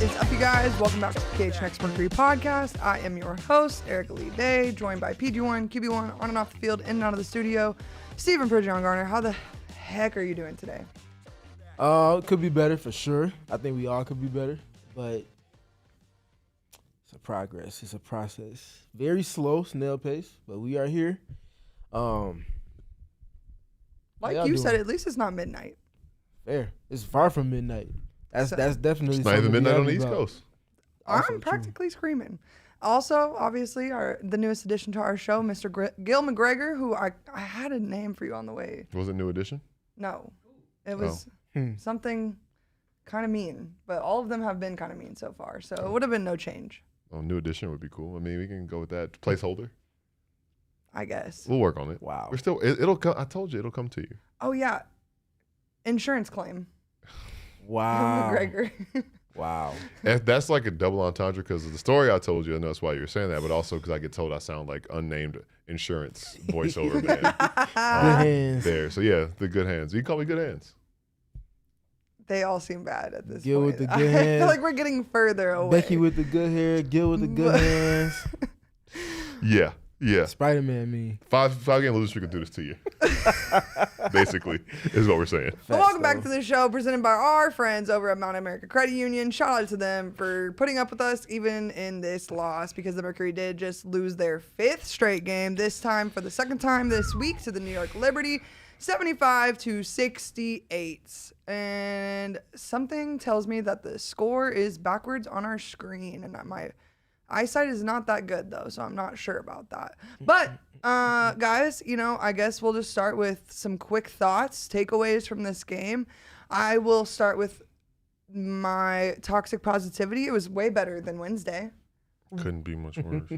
is up, you guys? Welcome back to the PHNX Mercury podcast. I am your host, Erika Lee Day, joined by PG1, QB1, on and off the field, in and out of the studio, Stephen Pridgeon Garner. How the heck are you doing today? Could be better for sure. I think we all could be better, but it's a progress. It's a process. Very slow, snail pace, but we are here. Like you said, at least it's not midnight. Fair. It's far from midnight. That's definitely. It's not even midnight on the East Coast. I'm practically screaming. Also, obviously, the newest addition to our show, Mr. Gil McGregor, who I had a name for you on the way. Was it new edition? No, it was something kind of mean, but all of them have bcome kind of mean so far. So it would have been no change. Oh, new edition would be cool. I mean, we can go with that placeholder. I guess We'll work on it. Wow. We're still. It'll come. I told you, it'll come to you. Oh yeah, insurance claim. Wow. McGregor. Wow. That's like a double entendre because of the story I told you. I know that's why you're saying that, but also because I get told I sound like unnamed insurance voiceover man. Good hands. There. So yeah, the good hands. You can call me good hands. They all seem bad at this Gil point. with the good hands. I feel like we're getting further away. Becky with the good hair. Gil with the good hands. Yeah. Yeah. Spider-Man me. Five-game losing streak can do this to you. Basically, is what we're saying. Well, welcome back to the show presented by our friends over at Mount America Credit Union. Shout out to them for putting up with us even in this loss, because the Mercury did just lose their 5th straight game, this time for the 2nd time this week to the New York Liberty, 75-68. And something tells me that the score is backwards on our screen, and my eyesight is not that good though, so I'm not sure about that. But guys, I guess we'll just start with some quick thoughts, takeaways from this game. I will start with my toxic positivity. It was way better than Wednesday. Couldn't be much worse.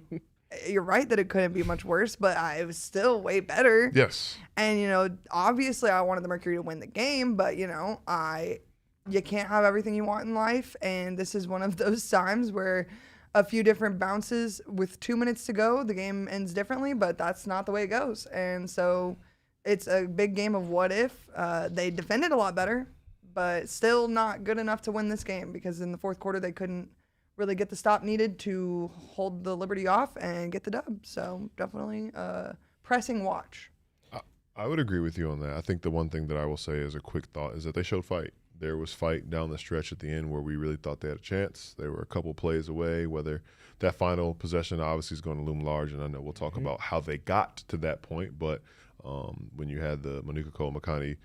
You're right that it couldn't be much worse, but it was still way better. Yes. And obviously I wanted the Mercury to win the game, but you can't have everything you want in life, and this is one of those times where a few different bounces with 2 minutes to go, the game ends differently, but that's not the way it goes. And so it's a big game of what if. They defended a lot better, but still not good enough to win this game, because in the 4th quarter they couldn't really get the stop needed to hold the Liberty off and get the dub. So definitely pressing watch. I would agree with you on that. I think the one thing that I will say as a quick thought is that they showed fight. There was fight down the stretch at the end where we really thought they had a chance. They were a couple plays away, whether that final possession obviously is going to loom large, and I know we'll talk about how they got to that point, but when you had the Manuka Cole-Makani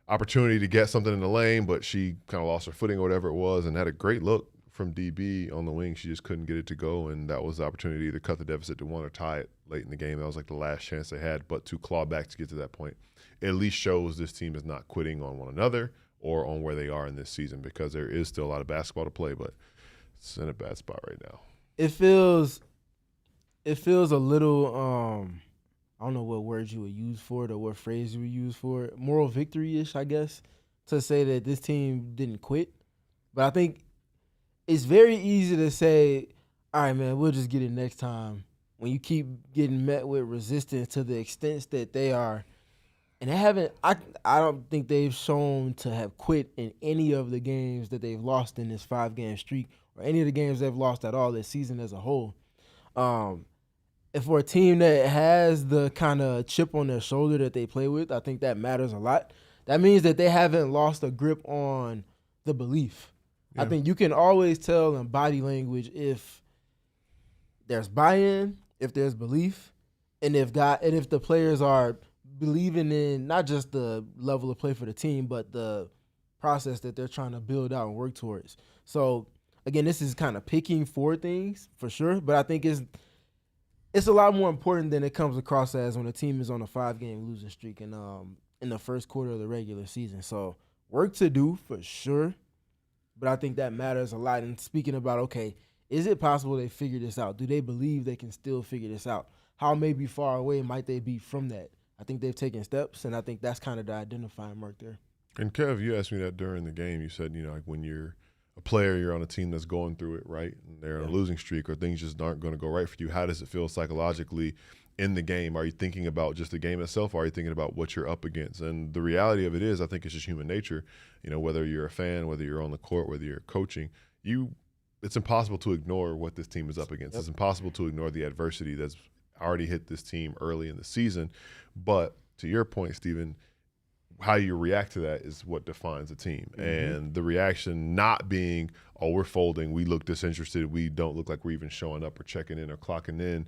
opportunity to get something in the lane, but she kind of lost her footing or whatever it was, and had a great look from DB on the wing. She just couldn't get it to go, and that was the opportunity to cut the deficit to 1 or tie it late in the game. That was like the last chance they had, but to claw back to get to that point at least shows this team is not quitting on one another or on where they are in this season, because there is still a lot of basketball to play, but it's in a bad spot right now. It feels a little, I don't know what words you would use for it or what phrase you would use for it, moral victory-ish, I guess, to say that this team didn't quit. But I think it's very easy to say, all right, man, we'll just get it next time, when you keep getting met with resistance to the extent that they are. And they haven't. I don't think they've shown to have quit in any of the games that they've lost in this 5-game streak, or any of the games they've lost at all this season as a whole. And for a team that has the kind of chip on their shoulder that they play with, I think that matters a lot. That means that they haven't lost a grip on the belief. Yeah. I think you can always tell in body language if there's buy-in, if there's belief, and if the players are believing in not just the level of play for the team, but the process that they're trying to build out and work towards. So, again, this is kind of picking for things, for sure, but I think it's a lot more important than it comes across as when a team is on a 5-game losing streak in the 1st quarter of the regular season. So, work to do, for sure, but I think that matters a lot. And speaking about, okay, is it possible they figure this out? Do they believe they can still figure this out? How maybe far away might they be from that? I think they've taken steps, and I think that's kind of the identifying mark there. And Kev, you asked me that during the game. You said, like when you're a player, you're on a team that's going through it, right? And they're on a losing streak, or things just aren't going to go right for you. How does it feel psychologically in the game? Are you thinking about just the game itself, or are you thinking about what you're up against? And the reality of it is, I think it's just human nature. Whether you're a fan, whether you're on the court, whether you're coaching, you it's impossible to ignore what this team is up against. It's impossible to ignore the adversity that's already hit this team early in the season. But to your point, Stephen, how you react to that is what defines a team. And the reaction not being, oh, we're folding, we look disinterested, we don't look like we're even showing up or checking in or clocking in,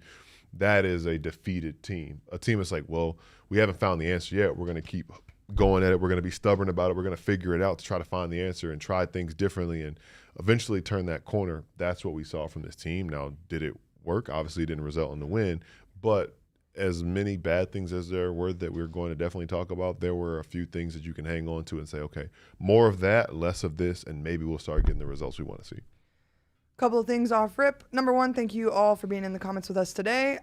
that is a defeated team. A team that's like, well, we haven't found the answer yet. We're going to keep going at it. We're going to be stubborn about it. We're going to figure it out to try to find the answer and try things differently and eventually turn that corner. That's what we saw from this team. Now, did it work? Obviously, it didn't result in the win, but as many bad things as there were that we're going to definitely talk about, there were a few things that you can hang on to and say, okay, more of that, less of this, and maybe we'll start getting the results we want to see. Couple of things off rip. Number one, thank you all for being in the comments with us today.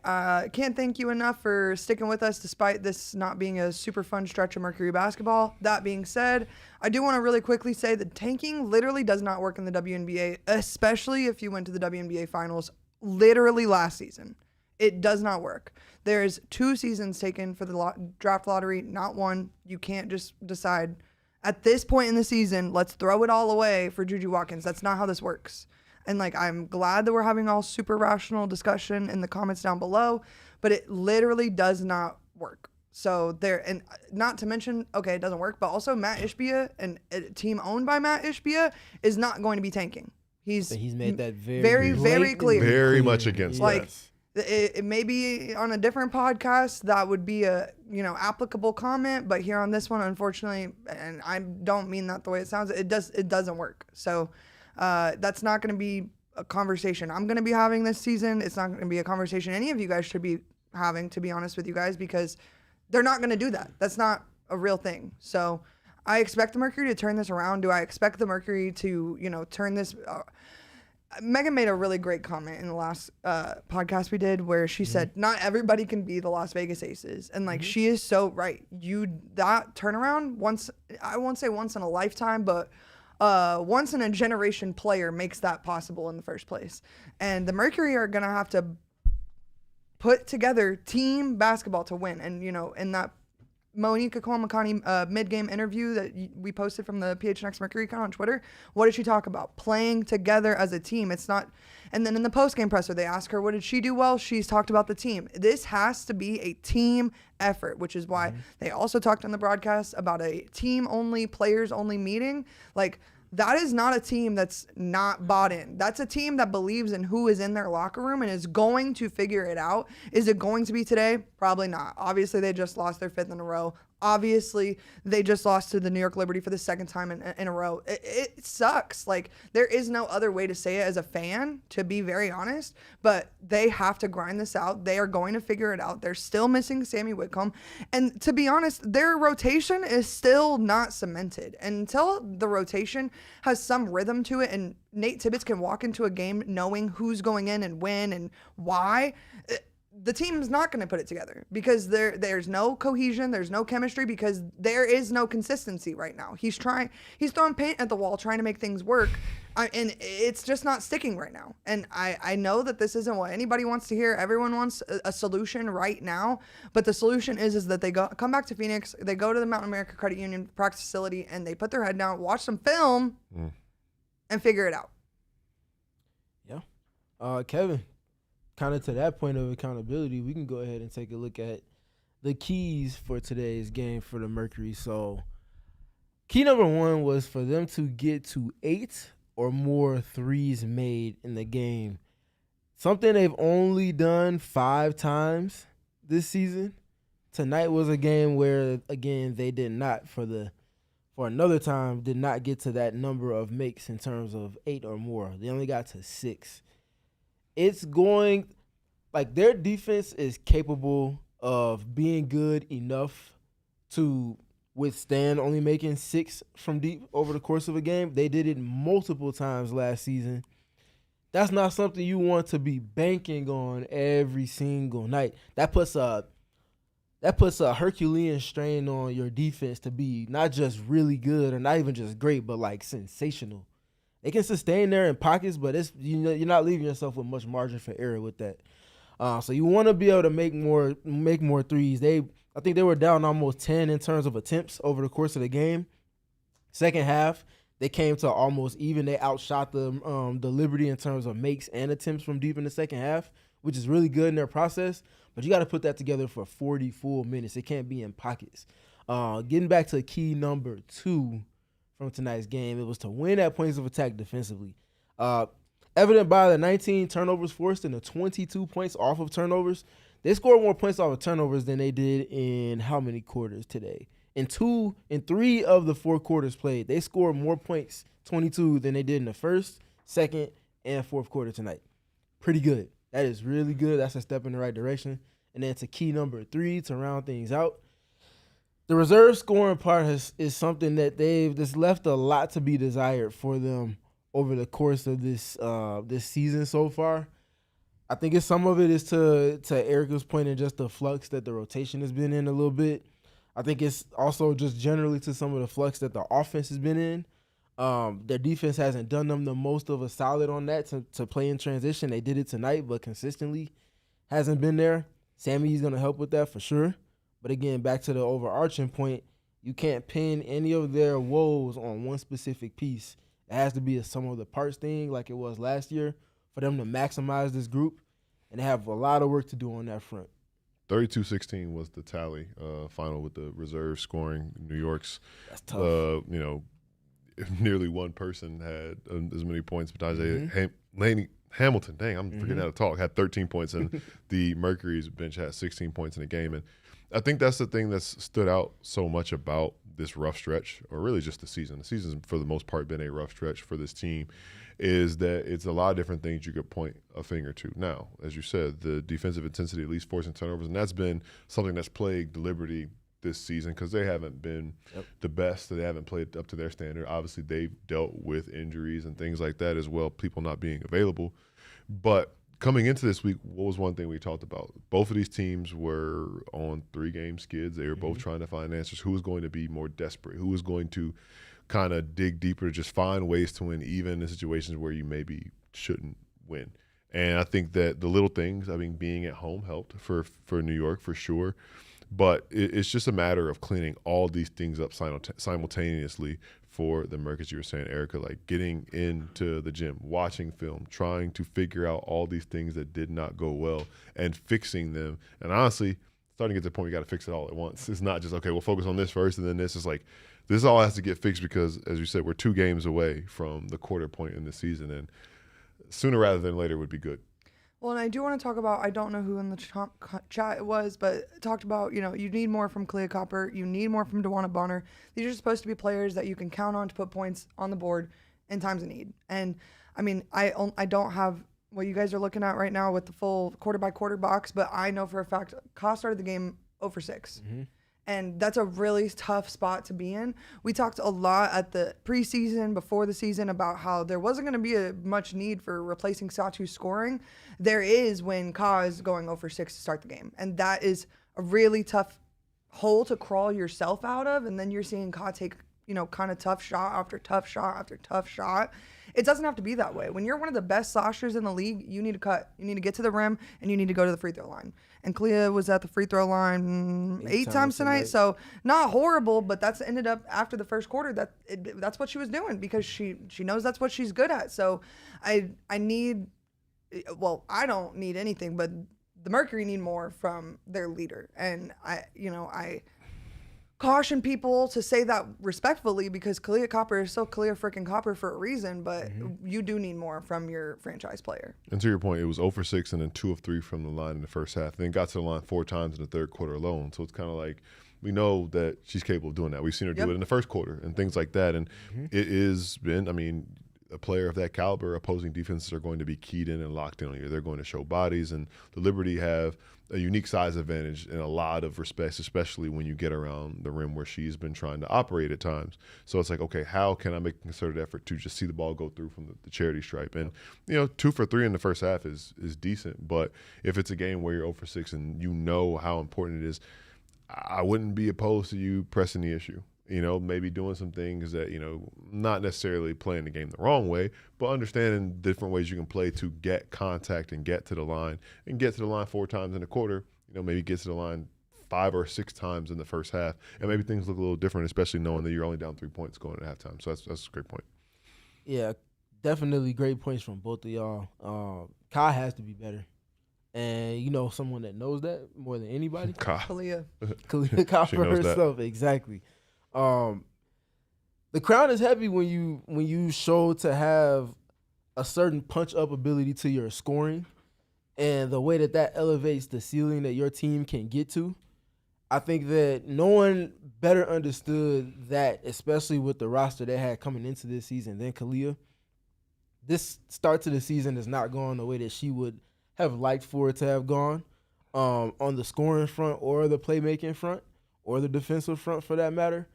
Can't thank you enough for sticking with us despite this not being a super fun stretch of Mercury basketball. That being said, I do want to really quickly say that tanking literally does not work in the WNBA, especially if you went to the WNBA finals literally last season. It does not work. There's 2 seasons taken for the draft lottery, not 1. You can't just decide at this point in the season, let's throw it all away for Juju Watkins. That's not how this works. And like, I'm glad that we're having all super rational discussion in the comments down below, but it literally does not work. So there, and not to mention, okay, it doesn't work, but also Matt Ishbia and a team owned by Matt Ishbia is not going to be tanking. He's made that very clear. Very much against like, that. It may be on a different podcast that would be a applicable comment, but here on this one, unfortunately, and I don't mean that the way it sounds, it doesn't work. So that's not going to be a conversation I'm going to be having this season. It's not going to be a conversation any of you guys should be having, to be honest with you guys, because they're not going to do that. That's not a real thing. So I expect the Mercury to turn this around. Do I expect the Mercury to turn this? Megan made a really great comment in the last podcast we did where she said, not everybody can be the Las Vegas Aces. And like, she is so right. That turnaround I won't say once in a lifetime, but once in a generation player makes that possible in the first place. And the Mercury are going to have to put together team basketball to win. And, in that Monique Kwame mid-game interview that we posted from the PHNX Mercury account on Twitter, what did she talk about? Playing together as a team. It's not. And then in the post-game presser, they asked her, what did she do well? She's talked about the team. This has to be a team effort, which is why they also talked on the broadcast about a team-only, players-only meeting. Like, that is not a team that's not bought in. That's a team that believes in who is in their locker room and is going to figure it out. Is it going to be today? Probably not. Obviously, they just lost their 5th in a row. Obviously, they just lost to the New York Liberty for the 2nd time in a row. It sucks. Like, there is no other way to say it as a fan, to be very honest, but they have to grind this out. They are going to figure it out. They're still missing Sammy Whitcomb. And to be honest, their rotation is still not cemented. And until the rotation has some rhythm to it and Nate Tibbetts can walk into a game knowing who's going in and when and why, the team's not going to put it together because there's no cohesion, there's no chemistry, because there is no consistency right now. He's throwing paint at the wall trying to make things work, and it's just not sticking right now. And I know that this isn't what anybody wants to hear. Everyone wants a solution right now, but the solution is that they come back to Phoenix, they go to the Mountain America Credit Union practice facility, and they put their head down, watch some film, and figure it out. Yeah. Kevin, kind of to that point of accountability, we can go ahead and take a look at the keys for today's game for the Mercury. So key number 1 was for them to get to 8 or more threes made in the game. Something they've only done 5 times this season. Tonight was a game where, again, they did not, for another time, did not get to that number of makes in terms of 8 or more. They only got to 6. It's going, like, their defense is capable of being good enough to withstand only making 6 from deep over the course of a game. They did it multiple times last season. That's not something you want to be banking on every single night. That puts a Herculean strain on your defense to be not just really good or not even just great, but like sensational. They can sustain there in pockets, but you're not leaving yourself with much margin for error with that. So you want to be able to make more threes. I think they were down almost 10 in terms of attempts over the course of the game. Second half, They came to almost even. They outshot the Liberty in terms of makes and attempts from deep in the second half, which is really good in their process. But you got to put that together for 40 full minutes. It can't be in pockets. Getting back to key number 2 from tonight's game, it was to win at points of attack defensively. Evident by the 19 turnovers forced and the 22 points off of turnovers. They scored more points off of turnovers than they did in how many quarters today? In 3 of the 4 quarters played, they scored more points, 22, than they did in the first, second, and fourth quarter tonight. Pretty good. That is really good. That's a step in the right direction. And then to key number 3, to round things out, the reserve scoring part is something that they've just left a lot to be desired for them over the course of this season so far. I think some of it is to Erika's point and just the flux that the rotation has been in a little bit. I think it's also just generally to some of the flux that the offense has been in. Their defense hasn't done them the most of a solid on that to play in transition. They did it tonight, but consistently hasn't been there. Sammy's going to help with that for sure. But again, back to the overarching point, you can't pin any of their woes on one specific piece. It has to be a sum of the parts thing like it was last year for them to maximize this group, and they have a lot of work to do on that front. 32-16 was the tally final with the reserve scoring. New York's, that's tough. Nearly one person had as many points. But Laney Hamilton, dang, I'm forgetting how to talk, had 13 points, and the Mercury's bench had 16 points in the game. And I think that's the thing that's stood out so much about this rough stretch, or really just the season. The season's, for the most part, been a rough stretch for this team, is that it's a lot of different things you could point a finger to. Now, as you said, the defensive intensity, at least forcing turnovers, and that's been something that's plagued the Liberty this season because they haven't been the best. They haven't played up to their standard. Obviously, they've dealt with injuries and things like that as well, people not being available. But coming into this week, what was one thing we talked about? Both of these teams were on 3-game skids. They were both trying to find answers. Who was going to be more desperate? Who was going to kind of dig deeper to just find ways to win, even in situations where you maybe shouldn't win? And I think that the little things, I mean, being at home helped for New York for sure. But it's just a matter of cleaning all these things up simultaneously for the Merc, as you were saying, Erika, like getting into the gym, watching film, trying to figure out all these things that did not go well and fixing them. And honestly, starting to get to the point you got to fix it all at once. It's not just, okay, we'll focus on this first and then this. It's like this all has to get fixed because, as you said, we're 2 games away from the quarter point in the season, and sooner rather than later would be good. Well, and I do want to talk about, I don't know who in the chat it was, but talked about, you need more from Kahleah Copper. You need more from DeWanna Bonner. These are supposed to be players that you can count on to put points on the board in times of need. And, I mean, I don't have what you guys are looking at right now with the full quarter-by-quarter box, but I know for a fact Ka started the game 0 for 6. And that's a really tough spot to be in. We talked a lot at the preseason, before the season, about how there wasn't going to be much need for replacing Satu's scoring. There is when Ka is going 0 for 6 to start the game. And that is a really tough hole to crawl yourself out of. And then you're seeing Ka take, kind of tough shot after tough shot after tough shot. It doesn't have to be that way. When you're one of the best slashers in the league, you need to cut. You need to get to the rim, and you need to go to the free throw line. And Kahleah was at the free throw line 8 times tonight. So not horrible, but that's ended up after the first quarter. That's what she was doing because she knows that's what she's good at. So I don't need anything, but the Mercury need more from their leader. And I caution people to say that respectfully because Kahleah Copper is still Kahleah freaking Copper for a reason, but you do need more from your franchise player. And to your point, it was 0 for 6 and then 2 of 3 from the line in the first half. Then got to the line 4 times in the third quarter alone. So it's kind of like we know that she's capable of doing that. We've seen her do it in the first quarter and things like that. And it has been, I mean, a player of that caliber, opposing defenses are going to be keyed in and locked in on you. They're going to show bodies, and the Liberty have a unique size advantage in a lot of respects, especially when you get around the rim where she's been trying to operate at times. So it's like, okay, how can I make a concerted effort to just see the ball go through from the charity stripe? And, 2 for 3 in the first half is decent. But if it's a game where you're 0 for 6 and you know how important it is, I wouldn't be opposed to you pressing the issue. Maybe doing some things that, not necessarily playing the game the wrong way, but understanding different ways you can play to get contact and get to the line 4 times in a quarter, maybe get to the line 5 or 6 times in the first half, and maybe things look a little different, especially knowing that you're only down 3 points going at halftime. So that's a great point. Yeah, definitely great points from both of y'all. Kai has to be better. And someone that knows that more than anybody? Kahleah Copper herself, exactly. The crown is heavy when you show to have a certain punch-up ability to your scoring and the way that elevates the ceiling that your team can get to. I think that no one better understood that, especially with the roster they had coming into this season, than Kahleah. This start to the season is not going the way that she would have liked for it to have gone on the scoring front or the playmaking front or the defensive front for that matter.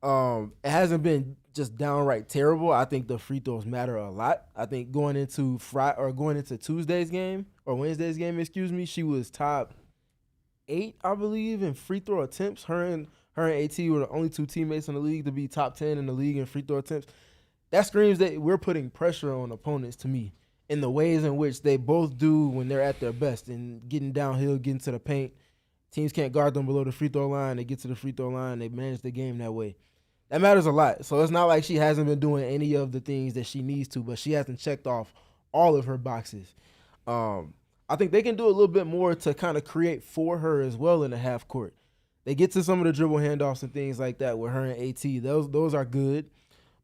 It hasn't been just downright terrible. I think the free throws matter a lot. I think going into Tuesday's game or Wednesday's game, she was top 8, I believe, in free throw attempts. Her and AT were the only 2 teammates in the league to be top 10 in the league in free throw attempts. That screams that we're putting pressure on opponents to me in the ways in which they both do when they're at their best and getting downhill, getting to the paint. Teams can't guard them below the free throw line. They get to the free throw line. They manage the game that way. That matters a lot. So it's not like she hasn't been doing any of the things that she needs to, but she hasn't checked off all of her boxes. I think they can do a little bit more to kind of create for her as well in the half court. They get to some of the dribble handoffs and things like that with her and AT. Those are good.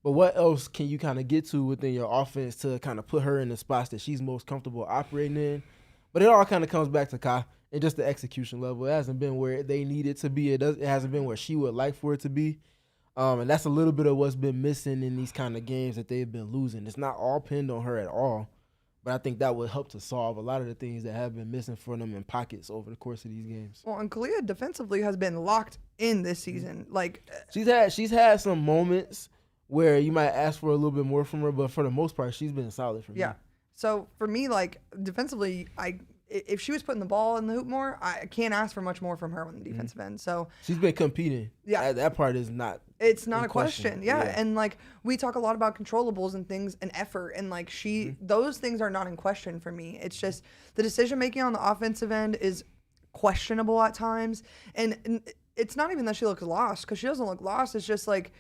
But what else can you kind of get to within your offense to kind of put her in the spots that she's most comfortable operating in? But it all kind of comes back to Kai and just the execution level. It hasn't been where they need it to be. It hasn't been where she would like for it to be. And that's a little bit of what's been missing in these kind of games that they've been losing. It's not all pinned on her at all. But I think that would help to solve a lot of the things that have been missing for them in pockets over the course of these games. Well, and Kahleah defensively has been locked in this season. Like she's had some moments where you might ask for a little bit more from her, but for the most part, she's been solid for me. Yeah. So for me, like defensively, if she was putting the ball in the hoop more, I can't ask for much more from her on the defensive end. So she's been competing. Yeah. That part is not. It's not a question. Yeah. And like we talk a lot about controllables and things and effort, and like those things are not in question for me. It's just the decision making on the offensive end is questionable at times, and it's not even that she looks lost, because she doesn't look lost. It's just like,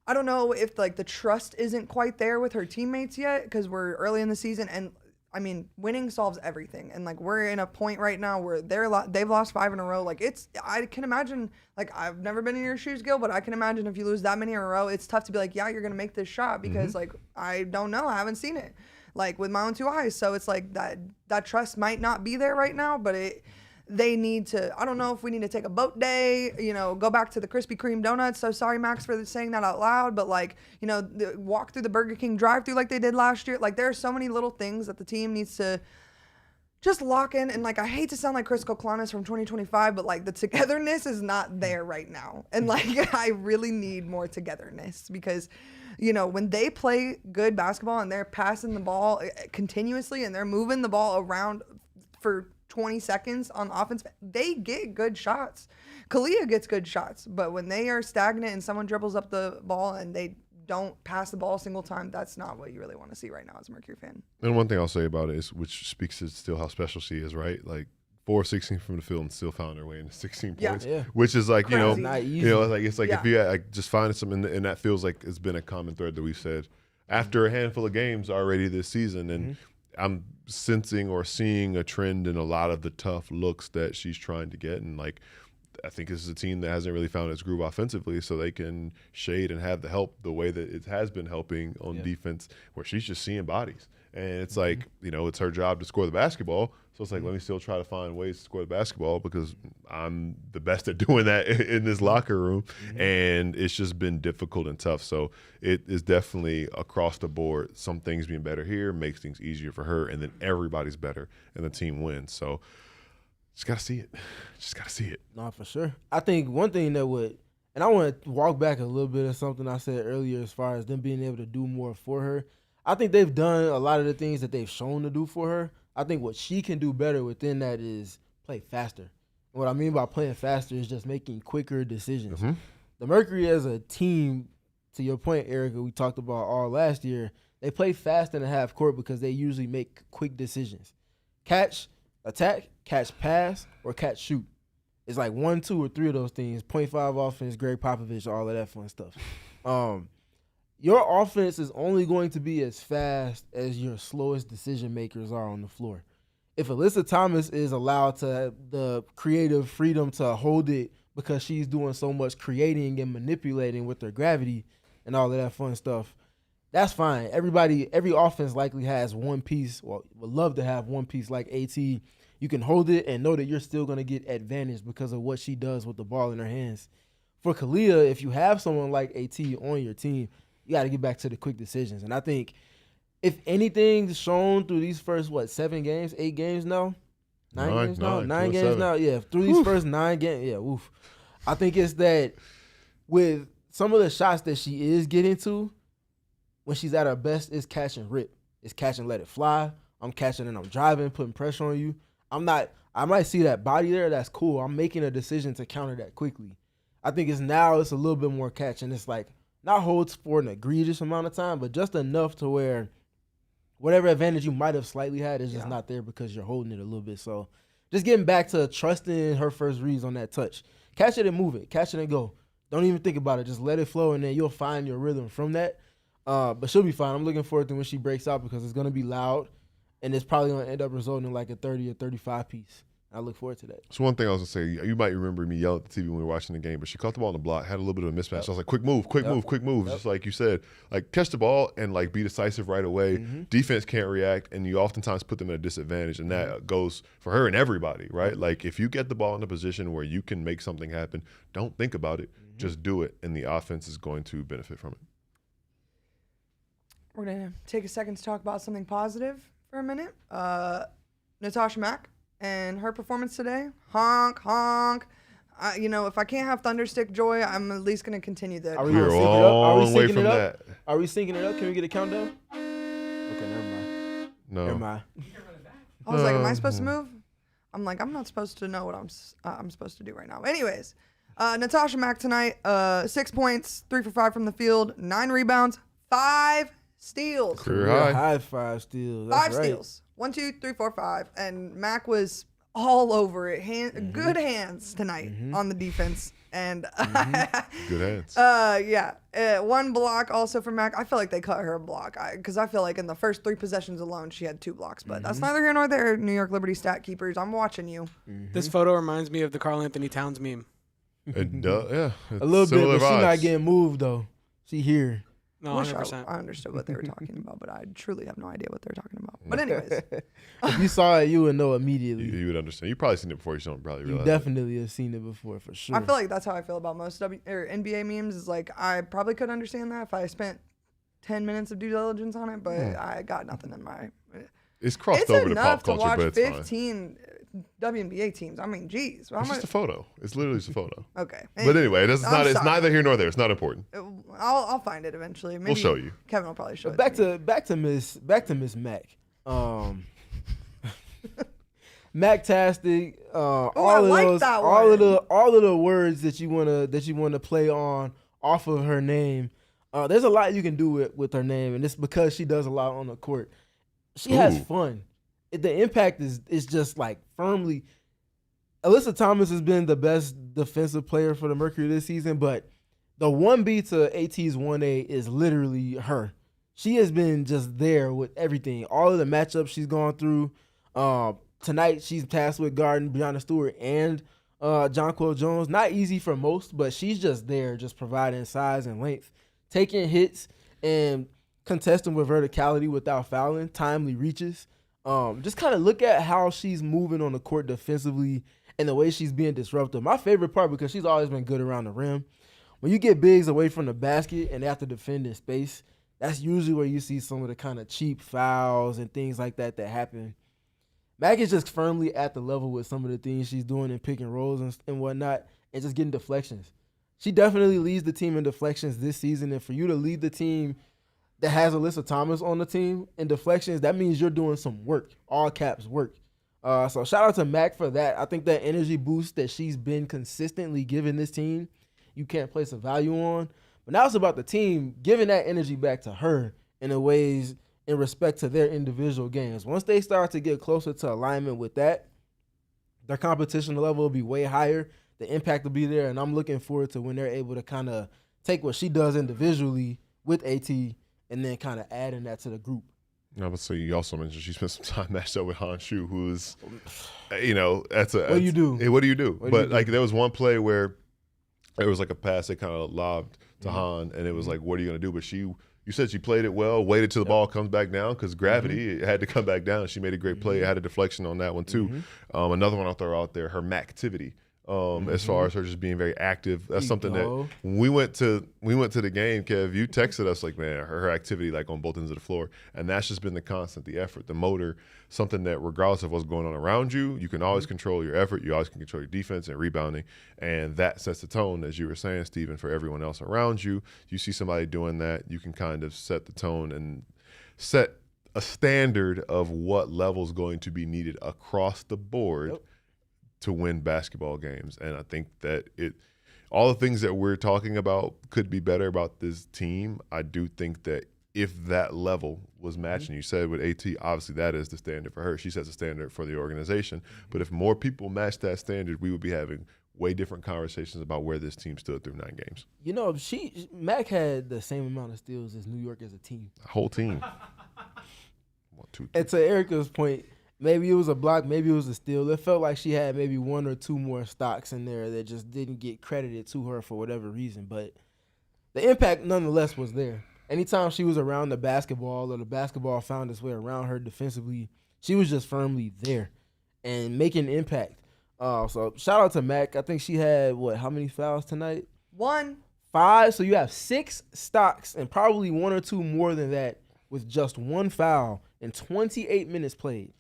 I don't know if like the trust isn't quite there with her teammates yet, because we're early in the season, and I mean, winning solves everything. And like we're in a point right now where they've lost 5 in a row. Like I can imagine, like I've never been in your shoes, Gil, but I can imagine if you lose that many in a row, it's tough to be like, yeah, you're gonna make this shot, because like I don't know, I haven't seen it like with my own 2 eyes. So it's like that trust might not be there right now, but they need to, I don't know if we need to take a boat day, go back to the Krispy Kreme donuts. So sorry, Max, for saying that out loud, but like, walk through the Burger King drive-thru like they did last year. Like there are so many little things that the team needs to just lock in. And like, I hate to sound like Chris Koklanis from 2025, but like the togetherness is not there right now. And like, I really need more togetherness, because when they play good basketball and they're passing the ball continuously and they're moving the ball around for 20 seconds on offense, they get good shots. Kahleah gets good shots, but when they are stagnant and someone dribbles up the ball and they don't pass the ball a single time, that's not what you really want to see right now as a Mercury fan. And one thing I'll say about it is, which speaks to still how special she is, right? Like 4-16 from the field and still found her way into 16 points, which is like, Crazy. It's like if you like just find something, and that feels like it's been a common thread that we've said after a handful of games already this season. And I'm sensing or seeing a trend in a lot of the tough looks that she's trying to get. And like, I think this is a team that hasn't really found its groove offensively, so they can shade and have the help the way that it has been helping on defense, where she's just seeing bodies. And it's like, it's her job to score the basketball. So it's like, let me still try to find ways to score the basketball, because I'm the best at doing that in this locker room. And it's just been difficult and tough. So it is definitely across the board. Some things being better here makes things easier for her, and then everybody's better and the team wins. So just got to see it. Just got to see it. No, for sure. I think one thing that would, and I want to walk back a little bit of something I said earlier as far as them being able to do more for her. I think they've done a lot of the things that they've shown to do for her. I think what she can do better within that is play faster. And what I mean by playing faster is just making quicker decisions. The Mercury as a team, to your point, Erika, we talked about all last year, they play fast in the half court because they usually make quick decisions. Catch, attack, catch, pass, or catch, shoot. It's like 1, 2, or 3 of those things. 0.5 offense, Greg Popovich, all of that fun stuff. Your offense is only going to be as fast as your slowest decision makers are on the floor. If Alyssa Thomas is allowed to have the creative freedom to hold it because she's doing so much creating and manipulating with her gravity and all of that fun stuff, that's fine. Every offense likely has one piece, or would love to have one piece like AT. You can hold it and know that you're still going to get advantage because of what she does with the ball in her hands. For Kahleah, if you have someone like AT on your team, you got to get back to the quick decisions. And I think if anything's shown through these first, 7 games, 8 games now? 9 games now? 9 games 7. now? Yeah, through these first 9 games, yeah, oof. I think it's that with some of the shots that she is getting to, when she's at her best, it's catch and rip. It's catch and let it fly. I'm catching and I'm driving, putting pressure on you. I might see that body there, that's cool. I'm making a decision to counter that quickly. I think it's a little bit more catch, and it's like not holds for an egregious amount of time, but just enough to where whatever advantage you might have slightly had is just not there because you're holding it a little bit. So just getting back to trusting her first reads on that touch. Catch it and move it. Catch it and go. Don't even think about it. Just let it flow, and then you'll find your rhythm from that. But she'll be fine. I'm looking forward to when she breaks out because it's going to be loud, and it's probably going to end up resulting in like a 30 or 35 piece. I look forward to that. So one thing I was going to say, you might remember me yelling at the TV when we were watching the game, but she caught the ball on the block, had a little bit of a mismatch. So I was like, quick move. Just like you said, like catch the ball and like be decisive right away. Mm-hmm. Defense can't react, and you oftentimes put them at a disadvantage, and that goes for her and everybody, right? Mm-hmm. Like if you get the ball in a position where you can make something happen, don't think about it. Mm-hmm. Just do it, and the offense is going to benefit from it. We're going to take a second to talk about something positive for a minute. Natasha Mack and her performance today. Honk, honk. If I can't have Thunderstick joy, I'm at least going to continue that. Are we We're a long way from that. Are we syncing it up? Can we get a countdown? Okay, never mind. No. Never mind. I was like, am I supposed to move? I'm like, I'm not supposed to know what I'm supposed to do right now. Anyways, Natasha Mack tonight, 6 points, 3 for 5 from the field, 9 rebounds, 5 steals. Career high 5 steals. That's 5 steals. 1, 2, 3, 4, 5. And Mack was all over it. Good hands tonight on the defense. And good hands. Yeah. 1 block also for Mack. I feel like they cut her a block because I feel like in the first 3 possessions alone she had 2 blocks. But that's neither here nor there. New York Liberty stat keepers, I'm watching you. This photo reminds me of the Karl Anthony Towns meme. It does, yeah. A little bit, but she's not getting moved though. She here. No, 100%. I understood what they were talking about, but I truly have no idea what they're talking about. But anyways. If you saw it, you would know immediately. You would understand. You probably seen it before. You don't probably realize. You definitely have seen it before, for sure. I feel like that's how I feel about most NBA memes. Is like I probably could understand that if I spent 10 minutes of due diligence on it, but I got nothing in my. It's crossed over to pop culture, watch but it's 15 WNBA teams. I mean, geez. It's just a photo. It's literally just a photo. Okay. But anyway, it's neither here nor there. It's not important. I'll find it eventually. Maybe we'll show you. Kevin will probably show it. Back to Miss Mack. Mack-tastic. All of the words that you wanna play on off of her name. There's a lot you can do with her name, and it's because she does a lot on the court. She has fun. The impact is just like firmly. Alyssa Thomas has been the best defensive player for the Mercury this season, but the 1B to AT's 1A is literally her. She has been just there with everything. All of the matchups she's gone through. Tonight she's tasked with guarding Breanna Stewart and Jonquel Jones. Not easy for most, but she's just there, just providing size and length, taking hits and contesting with verticality without fouling, timely reaches. Just kind of look at how she's moving on the court defensively and the way she's being disruptive. My favorite part, because she's always been good around the rim, when you get bigs away from the basket and they have to defend in space, that's usually where you see some of the kind of cheap fouls and things like that happen. Mack is just firmly at the level with some of the things she's doing in pick and rolls and whatnot, and just getting deflections. She definitely leads the team in deflections this season, and for you to lead the team that has Alyssa Thomas on the team in deflections, that means you're doing some work, all caps work. So shout out to Mack for that. I think that energy boost that she's been consistently giving this team, you can't place a value on. But now it's about the team giving that energy back to her in a ways in respect to their individual games. Once they start to get closer to alignment with that, their competition level will be way higher. The impact will be there, and I'm looking forward to when they're able to kind of take what she does individually with AT and then kind of adding that to the group. I would say you also mentioned she spent some time matched up with Han Shu, who's, that's a. What do you do? What do you do? But like there was one play where it was like a pass that kind of lobbed to Han, and it was like, what are you gonna do? But you said she played it well, waited till the ball comes back down because gravity it had to come back down. She made a great play. It had a deflection on that one too. Another one I'll throw out there, her Mack activity. As far as her just being very active, that's something that when we went to the game, Kev, you texted us like, man, her activity like on both ends of the floor, and that's just been the constant, the effort, the motor, something that regardless of what's going on around you, you can always control your effort, you always can control your defense and rebounding, and that sets the tone, as you were saying, Stephen, for everyone else around you. You see somebody doing that, you can kind of set the tone and set a standard of what level is going to be needed across the board to win basketball games. And I think that all the things that we're talking about could be better about this team. I do think that if that level was matching, you said with AT, obviously that is the standard for her. She sets a standard for the organization. But if more people match that standard, we would be having way different conversations about where this team stood through 9 games. Mack had the same amount of steals as New York as a team. The whole team. 1, 2, 3. And to Erika's point, maybe it was a block, maybe it was a steal. It felt like she had maybe 1 or 2 more stocks in there that just didn't get credited to her for whatever reason. But the impact nonetheless was there. Anytime she was around the basketball or the basketball found its way around her defensively, she was just firmly there and making an impact. So shout out to Mack. I think she had, how many fouls tonight? 1. 5. So you have 6 stocks and probably 1 or 2 more than that with just 1 foul and 28 minutes played.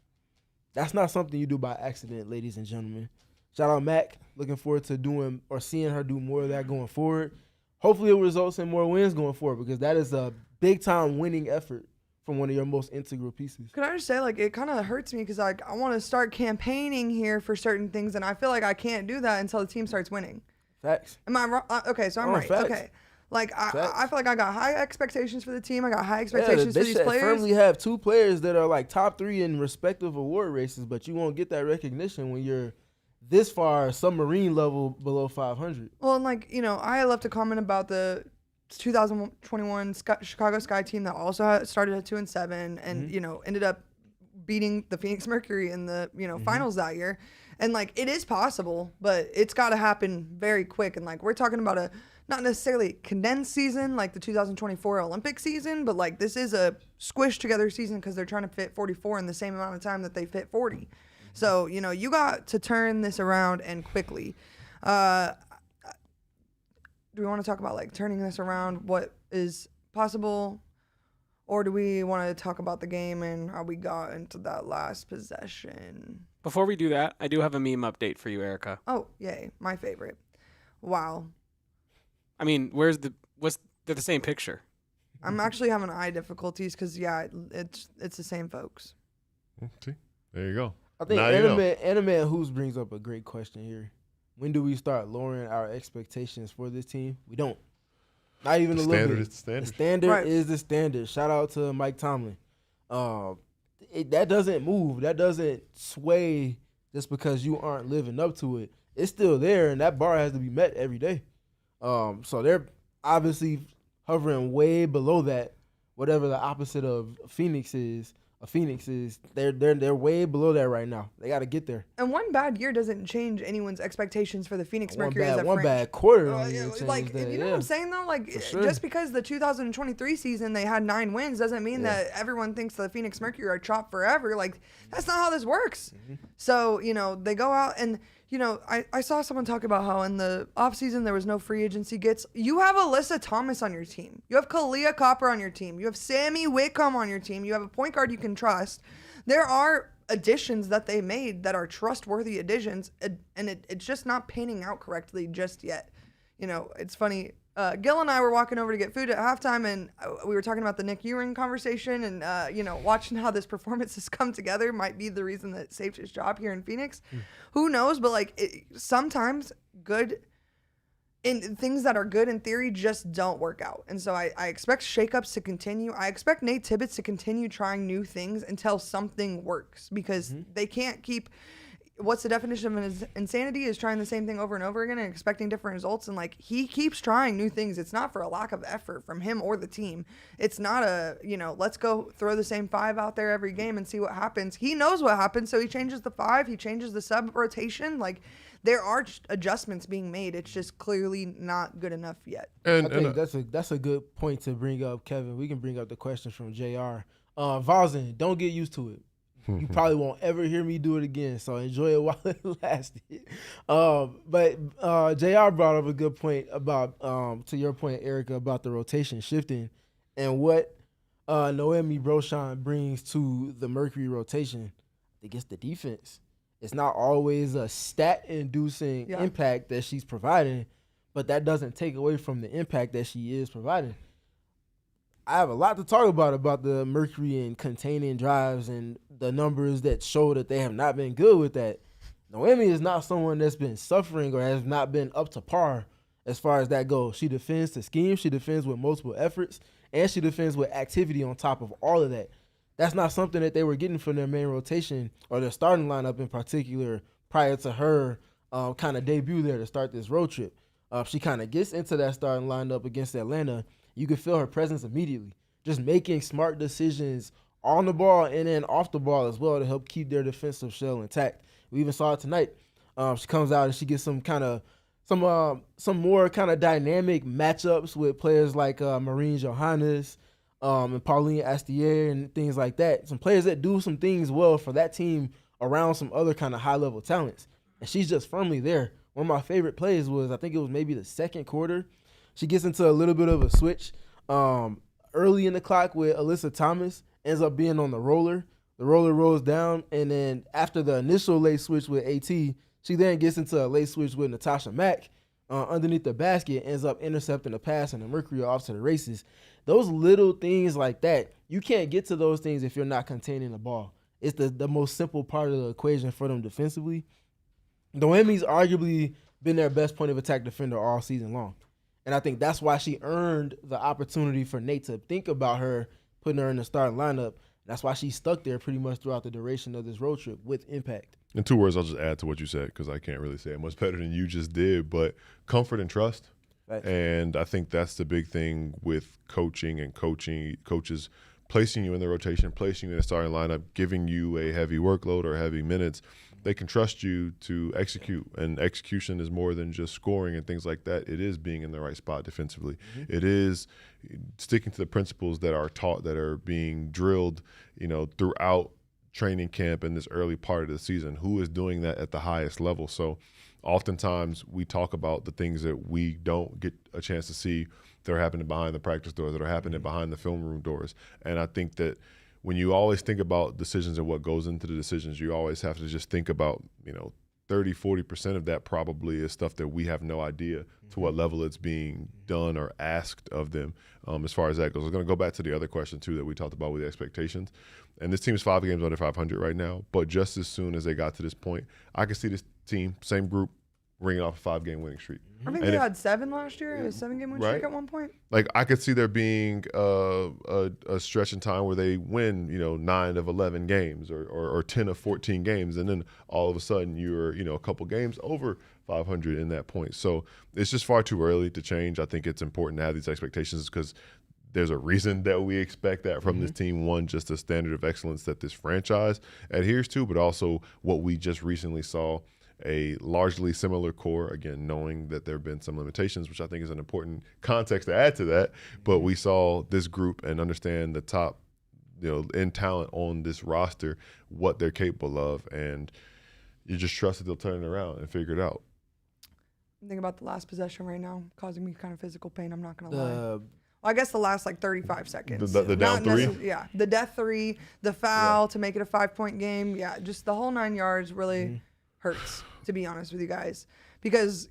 That's not something you do by accident, ladies and gentlemen. Shout out Mack. Looking forward to seeing her do more of that going forward. Hopefully it results in more wins going forward because that is a big-time winning effort from one of your most integral pieces. Could I just say, it kind of hurts me because I want to start campaigning here for certain things, and I feel like I can't do that until the team starts winning. Facts. Am I wrong? Okay, so I'm right. Facts. Okay. I feel like I got high expectations for the team. I got high expectations for these players. They firmly have 2 players that are top 3 in respective award races, but you won't get that recognition when you're this far submarine level below 500. Well, and I left a comment about the 2021 Chicago Sky team that also started at 2-7 and ended up beating the Phoenix Mercury in the finals that year. And it is possible, but it's got to happen very quick. And we're talking about a not necessarily condensed season like the 2024 Olympic season, but this is a squished together season because they're trying to fit 44 in the same amount of time that they fit 40. So, you got to turn this around and quickly. Do we want to talk about turning this around, what is possible? Or do we want to talk about the game and how we got into that last possession? Before we do that, I do have a meme update for you, Erika. Oh, yay. My favorite. Wow. I mean, they're the same picture. I'm actually having eye difficulties because, it's the same folks. See, there you go. I think Anime and Hoops brings up a great question here. When do we start lowering our expectations for this team? We don't. Not even a little bit. Is the standard. The standard is the standard. Shout out to Mike Tomlin. That doesn't move. That doesn't sway just because you aren't living up to it. It's still there, and that bar has to be met every day. So they're obviously hovering way below that, whatever the opposite of Phoenix is. They're way below that right now. They got to get there. And one bad year doesn't change anyone's expectations for the Phoenix Mercury. One bad quarter. You know what I'm saying though? Sure. Just because the 2023 season they had 9 wins doesn't mean that everyone thinks the Phoenix Mercury are chopped forever. That's not how this works. So they go out and I saw someone talk about how in the offseason there was no free agency gets. You have Alyssa Thomas on your team. You have Kahleah Copper on your team. You have Sammy Whitcomb on your team. You have a point guard you can trust. There are additions that they made that are trustworthy additions, and it's just not panning out correctly just yet. It's funny. Gil and I were walking over to get food at halftime, and we were talking about the Nick Ewing conversation, and watching how this performance has come together might be the reason that saved his job here in Phoenix. Who knows? But sometimes good in things that are good in theory just don't work out, and so I expect shakeups to continue. I expect Nate Tibbetts to continue trying new things until something works because they can't keep. what's the definition of insanity is trying the same thing over and over again and expecting different results. And like, he keeps trying new things. It's not for a lack of effort from him or the team. It's not a, let's go throw the same 5 out there every game and see what happens. He knows what happens. So he changes the 5, he changes the sub rotation. Like, there are adjustments being made. It's just clearly not good enough yet. I think that's a good point to bring up, Kevin. We can bring up the questions from JR. Vozen, don't get used to it. You probably won't ever hear me do it again, so enjoy it while it lasted. But JR brought up a good point about, to your point, Erika, about the rotation shifting and what Noemi Brochon brings to the Mercury rotation. I think it's the defense. It's not always a stat-inducing impact that she's providing, but that doesn't take away from the impact that she is providing. I have a lot to talk about the Mercury and containing drives and the numbers that show that they have not been good with that. Noemi is not someone that's been suffering or has not been up to par as far as that goes. She defends the scheme, she defends with multiple efforts, and she defends with activity on top of all of that. That's not something that they were getting from their main rotation or their starting lineup in particular prior to her kind of debut there to start this road trip. She kind of gets into that starting lineup against Atlanta. You can feel her presence immediately, just making smart decisions on the ball and then off the ball as well to help keep their defensive shell intact. We even saw it tonight. She comes out and she gets some more kind of dynamic matchups with players like Marine Johannes and Pauline Astier and things like that. Some players that do some things well for that team around some other kind of high-level talents. And she's just firmly there. One of my favorite plays was, I think it was maybe the second quarter. She gets into a little bit of a switch early in the clock with Alyssa Thomas, ends up being on the roller. The roller rolls down, and then after the initial late switch with AT, she then gets into a late switch with Natasha Mack underneath the basket, ends up intercepting the pass, and the Mercury off to the races. Those little things like that, you can't get to those things if you're not containing the ball. It's the most simple part of the equation for them defensively. Noemi's arguably been their best point of attack defender all season long. And I think that's why she earned the opportunity for Nate to think about her, putting her in the starting lineup. That's why she stuck there pretty much throughout the duration of this road trip with impact. In 2 words, I'll just add to what you said because I can't really say it much better than you just did, but comfort and trust. Right. And I think that's the big thing with coaches placing you in the rotation, placing you in the starting lineup, giving you a heavy workload or heavy minutes. They can trust you to execute, and execution is more than just scoring and things like that. It is being in the right spot defensively. Mm-hmm. It is sticking to the principles that are taught, that are being drilled, throughout training camp in this early part of the season. Who is doing that at the highest level? So oftentimes we talk about the things that we don't get a chance to see that are happening behind the practice doors, that are happening behind the film room doors. And I think that when you always think about decisions and what goes into the decisions, you always have to just think about, 30-40% of that probably is stuff that we have no idea to what level it's being done or asked of them as far as that goes. I was going to go back to the other question, too, that we talked about with the expectations. And this team is 5 games under 500 right now. But just as soon as they got to this point, I could see this team, same group, ringing off a 5-game winning streak. I think they had 7 last year, a 7-game winning streak at one point. Like, I could see there being a stretch in time where they win, 9 of 11 games or 10 of 14 games, and then all of a sudden you're, a couple games over 500 in that point. So it's just far too early to change. I think it's important to have these expectations because there's a reason that we expect that from this team. One, just the standard of excellence that this franchise adheres to, but also what we just recently saw, a largely similar core, again, knowing that there have been some limitations, which I think is an important context to add to that. But we saw this group and understand the top, in talent on this roster, what they're capable of. And you just trust that they'll turn it around and figure it out. Think about the last possession right now, causing me kind of physical pain. I'm not going to lie. Well, I guess the last 35 seconds. The down 3? Yeah, the death 3, the foul to make it a 5-point game. Yeah, just the whole 9 yards really hurts, to be honest with you guys. Because,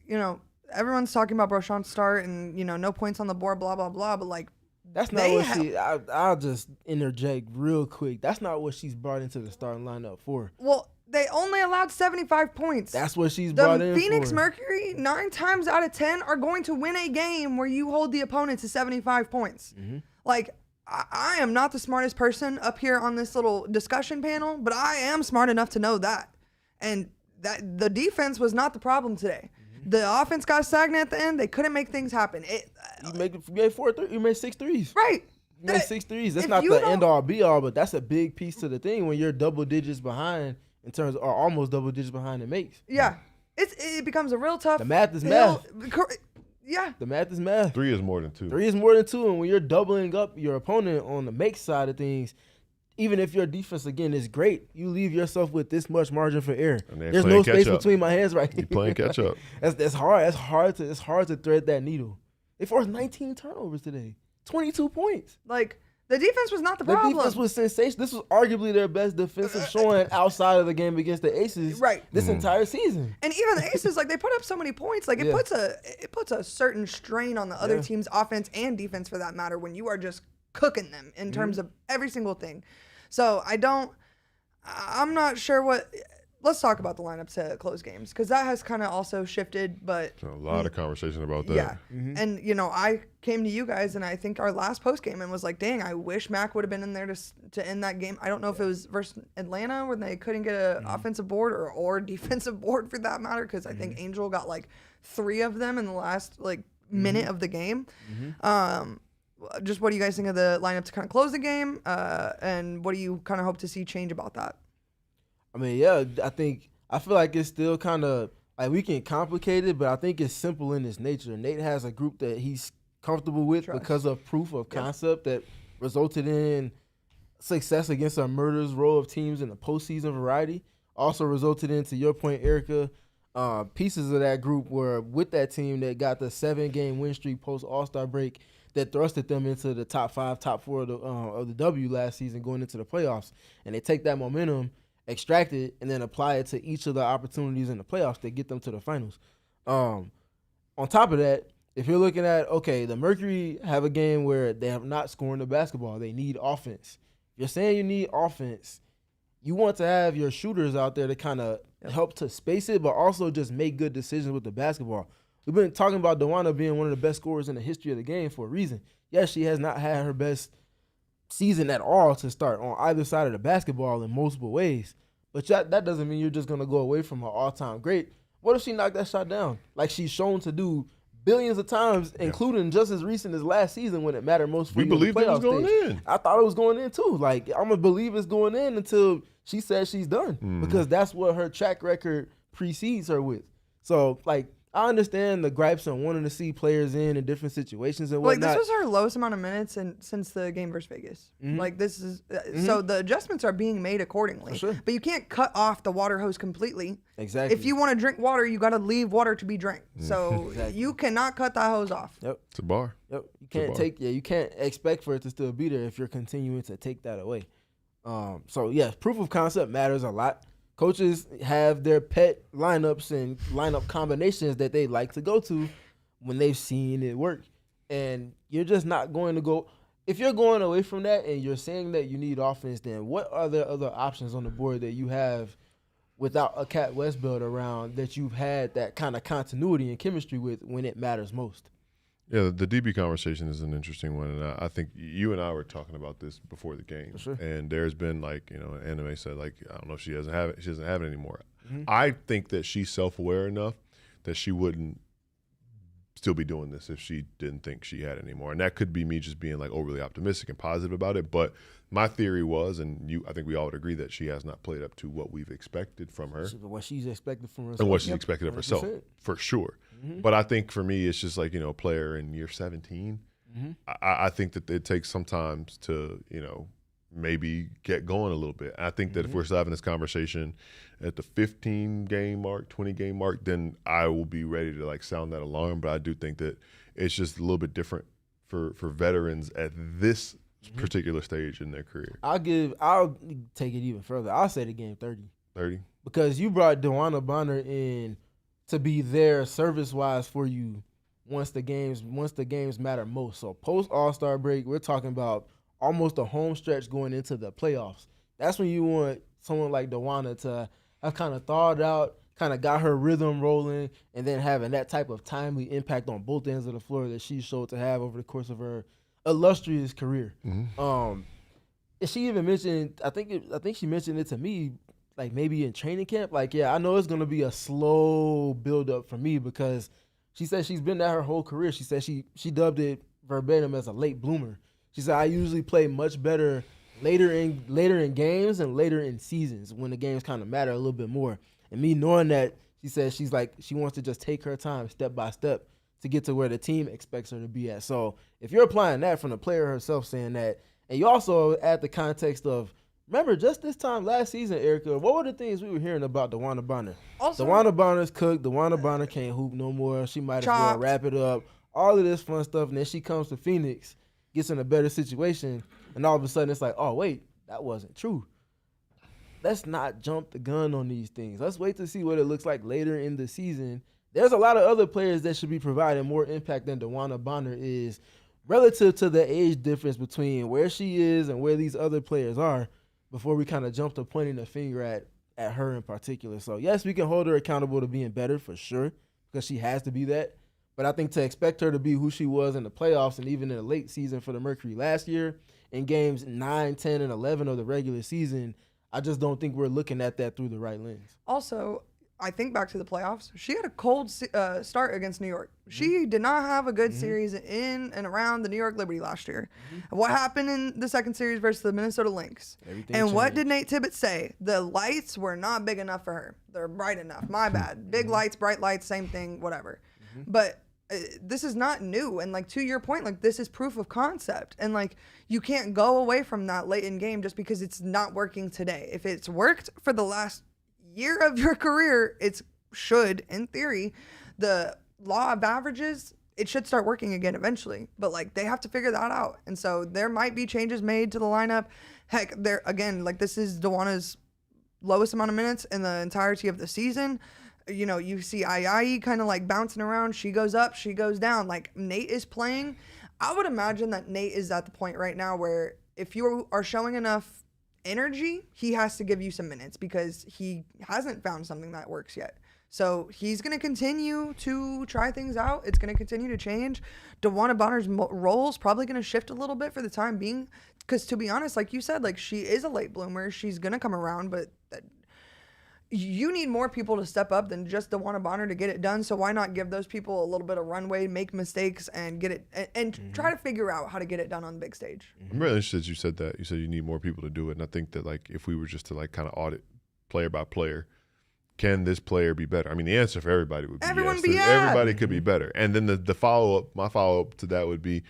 everyone's talking about Brochon's start and, no points on the board, blah, blah, blah. But, like, that's not what I'll just interject real quick. That's not what she's brought into the starting lineup for. Well, they only allowed 75 points. That's what she's brought in for. The Phoenix Mercury, 9 times out of 10, are going to win a game where you hold the opponent to 75 points. Mm-hmm. Like, I am not the smartest person up here on this little discussion panel, but I am smart enough to know that. And that the defense was not the problem today. The offense got stagnant at the end. They couldn't make things happen. You made 6 threes. Right. You made 6 threes. That's If not you the don't- end all be all, but that's a big piece to the thing when you're double digits behind in terms of, or almost double digits behind in makes. Yeah. It becomes a real tough. The math is hill. math. Yeah. The math is math. 3 is more than 2. 3 is more than 2, and when you're doubling up your opponent on the make side of things, even if your defense again is great, you leave yourself with this much margin for error. There's no space between my hands right here. You playing catch up. That's hard. It's hard to thread that needle. They forced 19 turnovers today, 22 points. Like the defense was not the The problem. defense was sensational. This was arguably their best defensive showing outside of the game against the Aces this entire season. And even the Aces, like they put up so many points, like it puts a certain strain on the other team's offense and defense for that matter when you are just cooking them in terms of every single thing. So I'm not sure what. Let's talk about the lineups to close games because that has kind of also shifted. But A lot of conversation about that. yeah, and I came to you guys and I think our last post game and was like, dang, I wish Mack would have been in there to end that game. I don't know if it was versus Atlanta when they couldn't get an offensive board or defensive board for that matter because I think Angel got like 3 of them in the last like minute of the game. Just what do you guys think of the lineup to kind of close the game? And what do you kind of hope to see change about that? I mean, yeah, I feel like it's still kind of like we can complicate it, but I think it's simple in its nature. Nate has a group that he's comfortable with because of proof of concept that resulted in success against a murderous row of teams in the postseason variety. Also resulted in, to your point, Erika, pieces of that group were with that team that got the 7-game win streak post All-Star break that thrusted them into the top 5, top 4 of the W last season going into the playoffs. And they take that momentum, extract it, and then apply it to each of the opportunities in the playoffs that get them to the finals. On top of that, if you're looking at, okay, the Mercury have a game where they have not scored the basketball. They need offense. If you're saying you need offense, you want to have your shooters out there to kind of help to space it, but also just make good decisions with the basketball. We've been talking about DeWanna being one of the best scorers in the history of the game for a reason. Yes, she has not had her best season at all to start on either side of the basketball in multiple ways. But that doesn't mean you're just going to go away from her all-time great. What if she knocked that shot down? Like she's shown to do billions of times, including just as recent as last season when it mattered most for you. We believed it was going in. I thought it was going in too. Like, I'm going to believe it's going in until she says she's done because that's what her track record precedes her with. So, like, I understand the gripes on wanting to see players in different situations and whatnot. Like, this was her lowest amount of minutes since the game versus Vegas. Like, this is so the adjustments are being made accordingly. Sure. But you can't cut off the water hose completely. Exactly. If you want to drink water, you got to leave water to be drank. So you cannot cut that hose off. Yep. It's a bar. Yep. You can't expect for it to still be there if you're continuing to take that away. So yeah, proof of concept matters a lot. Coaches have their pet lineups and lineup combinations that they like to go to when they've seen it work. And you're just not going to go – if you're going away from that and you're saying that you need offense, then what are the other options on the board that you have without a Cat Westbelt around that you've had that kind of continuity and chemistry with when it matters most? Yeah, the DB conversation is an interesting one, and I think you and I were talking about this before the game. For sure. And there's been, like, Anime said, like, I don't know if she doesn't have it. She doesn't have it anymore. I think that she's self-aware enough that she wouldn't still be doing this if she didn't think she had it anymore. And that could be me just being like overly optimistic and positive about it. But my theory was, and I think we all would agree that she has not played up to what we've expected from her. What she's expected from herself. And what she's expected of herself, for sure. But I think for me, it's just like, a player in year 17. I think that it takes sometimes to, maybe get going a little bit. I think that if we're still having this conversation at the 15-game mark, 20-game mark, then I will be ready to like sound that alarm. But I do think that it's just a little bit different for veterans at this particular stage in their career. I'll take it even further. I'll say the game 30. 30? Because you brought DeWanna Bonner in to be there service-wise for you once the games matter most. So post All-Star break, we're talking about almost a home stretch going into the playoffs. That's when you want someone like DeWanna to have kind of thawed out, kind of got her rhythm rolling, and then having that type of timely impact on both ends of the floor that she showed to have over the course of her illustrious career. She even mentioned, I think she mentioned it to me like maybe in training camp. Like, yeah, I know it's gonna be a slow build up for me because she said she's been there her whole career. She said she dubbed it verbatim as a late bloomer. She said I usually play much better later in games and later in seasons when the games kind of matter a little bit more. And me knowing that, she says she wants to just take her time step by step to get to where the team expects her to be at. So if you're applying that from the player herself saying that, and you also add the context of, remember just this time last season, Erika, what were the things we were hearing about DeWanna Bonner? Also, DeWanna Bonner's cooked. DeWanna Bonner can't hoop no more. She might as well Chopped. wrap it up. All of this fun stuff. And then she comes to Phoenix, gets in a better situation, and all of a sudden it's like, oh, wait, that wasn't true. Let's not jump the gun on these things. Let's wait to see what it looks like later in the season. There's a lot of other players that should be providing more impact than DeWanna Bonner is relative to the age difference between where she is and where these other players are before we kind of jump to pointing the finger at her in particular. So, yes, we can hold her accountable to being better for sure because she has to be that. But I think to expect her to be who she was in the playoffs and even in the late season for the Mercury last year, in games 9, 10, and 11 of the regular season, I just don't think we're looking at that through the right lens. Also, I think back to the playoffs. She had a cold start against New York. She did not have a good series in and around the New York Liberty last year. What happened in the second series versus the Minnesota Lynx? Everything What changed. did Nate Tibbett say? The lights were not big enough for her. They're bright enough. My bad. Big lights, bright lights, same thing, whatever. But this is not new. And, like, to your point, like, this is proof of concept. And, like, you can't go away from that late in game just because it's not working today. If it's worked for the last year of your career, it should, in theory, the law of averages, it should start working again eventually. But, like, they have to figure that out. And so there might be changes made to the lineup. Heck, there again, like, this is DeWanna's lowest amount of minutes in the entirety of the season. You know, you see Ayayi kind of like bouncing around. She goes up, she goes down. Like, Nate is playing. I would imagine that Nate is at the point right now where if you are showing enough energy, he has to give you some minutes because he hasn't found something that works yet. So he's going to continue to try things out. It's going to continue to change. DeWanna Bonner's role is probably going to shift a little bit for the time being because, to be honest, like you said, like, she is a late bloomer. She's going to come around, but you need more people to step up than just DeWanna Bonner to get it done. So why not give those people a little bit of runway, make mistakes, and get it and try to figure out how to get it done on the big stage. I'm really interested you said that. You said you need more people to do it. And I think that, like, if we were just to, like, kind of audit player by player, can this player be better? I mean, the answer for everybody would be yes. Everybody could be better. And then the follow-up, my follow-up to that would be,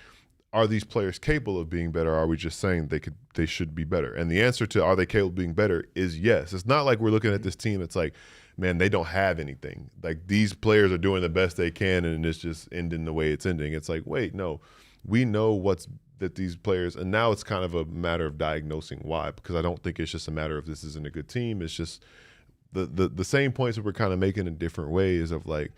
are these players capable of being better? Or are we just saying they should be better? And the answer to are they capable of being better is yes. It's not like we're looking at this team. It's like, man, they don't have anything. Like, these players are doing the best they can, and it's just ending the way it's ending. It's like, wait, no, we know that these players, and now it's kind of a matter of diagnosing why, because I don't think it's just a matter of this isn't a good team. It's just the same points that we're kind of making in different ways of, like,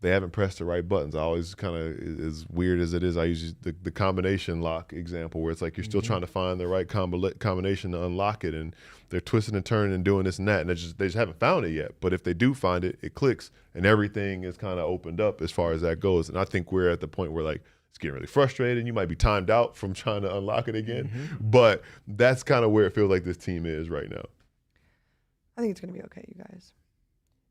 they haven't pressed the right buttons. I always kind of, as weird as it is, I use the combination lock example where it's like you're still trying to find the right combination to unlock it, and they're twisting and turning and doing this and that, and they just haven't found it yet. But if they do find it, it clicks, and everything is kind of opened up as far as that goes. And I think we're at the point where, like, it's getting really frustrated. You might be timed out from trying to unlock it again, but that's kind of where it feels like this team is right now. I think it's going to be okay, you guys.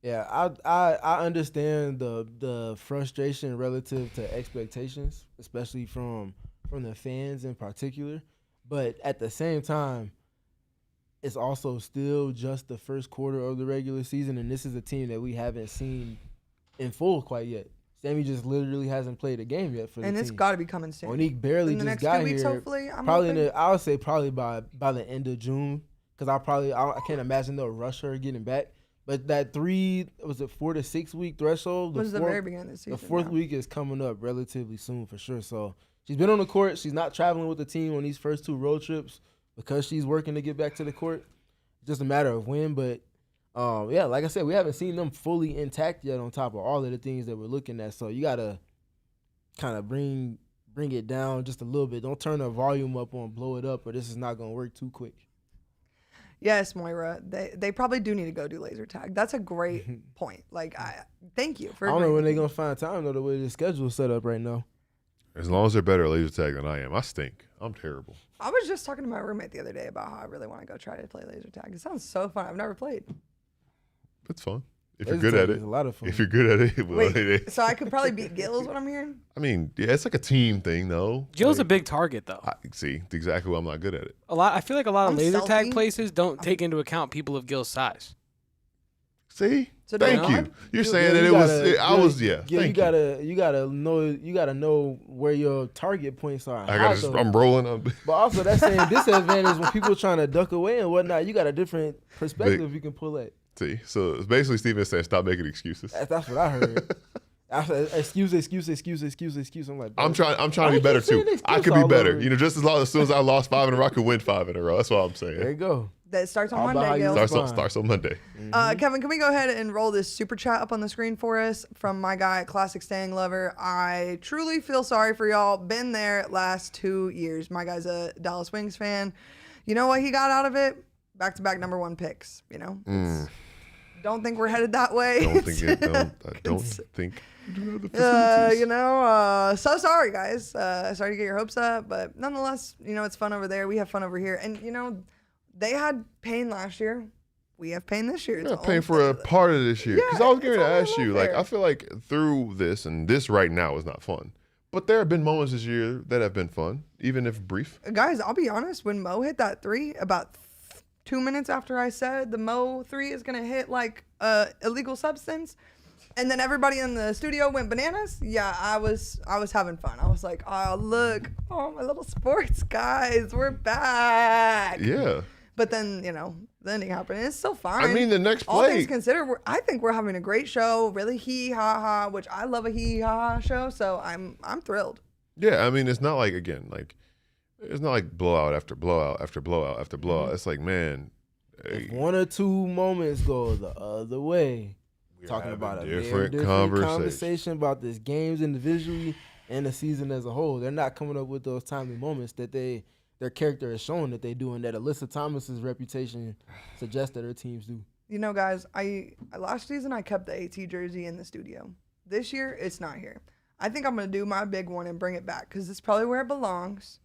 Yeah, I understand the frustration relative to expectations, especially from the fans in particular. But at the same time, it's also still just the first quarter of the regular season, and this is a team that we haven't seen in full quite yet. Sammy just literally hasn't played a game yet for the team. And it's got to be coming soon. Monique barely in the just next got 2 weeks, here. hopefully. I would say probably by the end of June, because I can't imagine they'll rush her getting back. But that 4 to 6 week threshold? Was the very beginning of the season. The fourth week is coming up relatively soon for sure. So she's been on the court. She's not traveling with the team on these first 2 road trips because she's working to get back to the court. It's just a matter of when. But, yeah, like I said, we haven't seen them fully intact yet on top of all of the things that we're looking at. So you got to kind of bring it down just a little bit. Don't turn the volume up on blow it up, or this is not going to work too quick. Yes, Moira. They probably do need to go do laser tag. That's a great point. Like, thank you for. I don't know when they're gonna find time though. The way the schedule is set up right now. As long as they're better at laser tag than I am. I stink. I'm terrible. I was just talking to my roommate the other day about how I really want to go try to play laser tag. It sounds so fun. I've never played. It's fun. If you're Laser good at tag it. is a lot of fun. If you're good at it. Well, Wait, so I could probably beat Gil is what I'm hearing? I mean, yeah, it's like a team thing, though. Gil's like, a big target, though. see, exactly why I'm not good at it. I feel like a lot of I'm laser stealthy. tag places don't take into account people of Gil's size. See? So do Thank you you. know? You're saying that it was, I was, yeah. Yeah, Thank you gotta know where your target points are. I'm rolling up. But also that's saying disadvantage when people trying to duck away and whatnot. You got a different perspective you can pull at. See, so it's basically Steven saying stop making excuses. That's what I heard. Excuse. I'm like, I'm trying to be better too. I could be better. You know, just as soon as I lost 5 in a row, I could win 5 in a row. That's what I'm saying. there you go. That starts on All about how Monday, you Gil. Starts on Monday. Kevin, can we go ahead and roll this super chat up on the screen for us from my guy, Classic Staying Lover? I truly feel sorry for y'all. Been there last 2 years. My guy's a Dallas Wings fan. You know what he got out of it? Back-to-back #1 picks. You know, don't think we're headed that way. I don't think. You know, so sorry, guys. Sorry to get your hopes up, but nonetheless, you know, it's fun over there. We have fun over here, and you know, they had pain last year. We have pain this year. Yeah, paying for a part of this year. Because Yeah, I was going it's to only ask a you, little like, fair. I feel like through this, and this right now is not fun, but there have been moments this year that have been fun, even if brief. Guys, I'll be honest. When Mo hit that 3, about 2 minutes after I said the Mo 3 is gonna hit like illegal substance, and then everybody in the studio went bananas. Yeah, I was having fun. I was like, oh look, oh my little sports guys, we're back. Yeah. But then, you know, the ending happened. And it's still fine. I mean, the next All play. things considered, I think we're having a great show. Really hee-ha-ha, which I love a hee-ha-ha show. So I'm thrilled. Yeah, I mean, it's not like, again, like, it's not like blowout after blowout after blowout after blowout. It's like, man. If 1 or 2 moments go the other way, talking about a different conversation about this games individually and the season as a whole. They're not coming up with those timely moments that their character is showing that they do, and that Alyssa Thomas's reputation suggests that her teams do. You know, guys, I last season I kept the AT jersey in the studio. This year, it's not here. I think I'm going to do my big one and bring it back because it's probably where it belongs.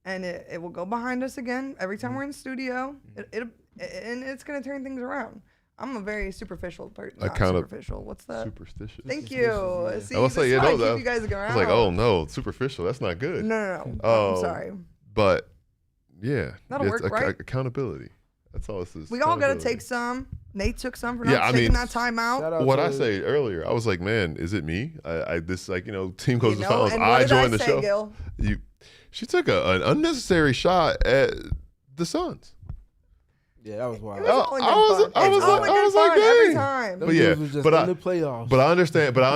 And it will go behind us again every time we're in the studio. And it's going to turn things around. I'm a very superficial person. Not superficial. What's that? Superstitious. Thank you. Yeah. See, I was this like, is yeah, why I no, keep you guys around. I was like, oh no, superficial. That's not good. No. I'm sorry. But yeah, That'll it's work, right? accountability. That's all this is. We all got to accountability. take some. Nate took some for Yeah, not I taking mean, that time out. Shout out What to- I say earlier, I was like, man, is it me? I this like, you know, team goes You to know, finals. and what I did joined the say, show. Gil? She took an unnecessary shot at the Suns. Yeah, that was It wild. was all in I good was- fun. I was It's all like- in I good was like, fun every dang. time. Them But yeah, dudes was just but in I- the playoffs. But I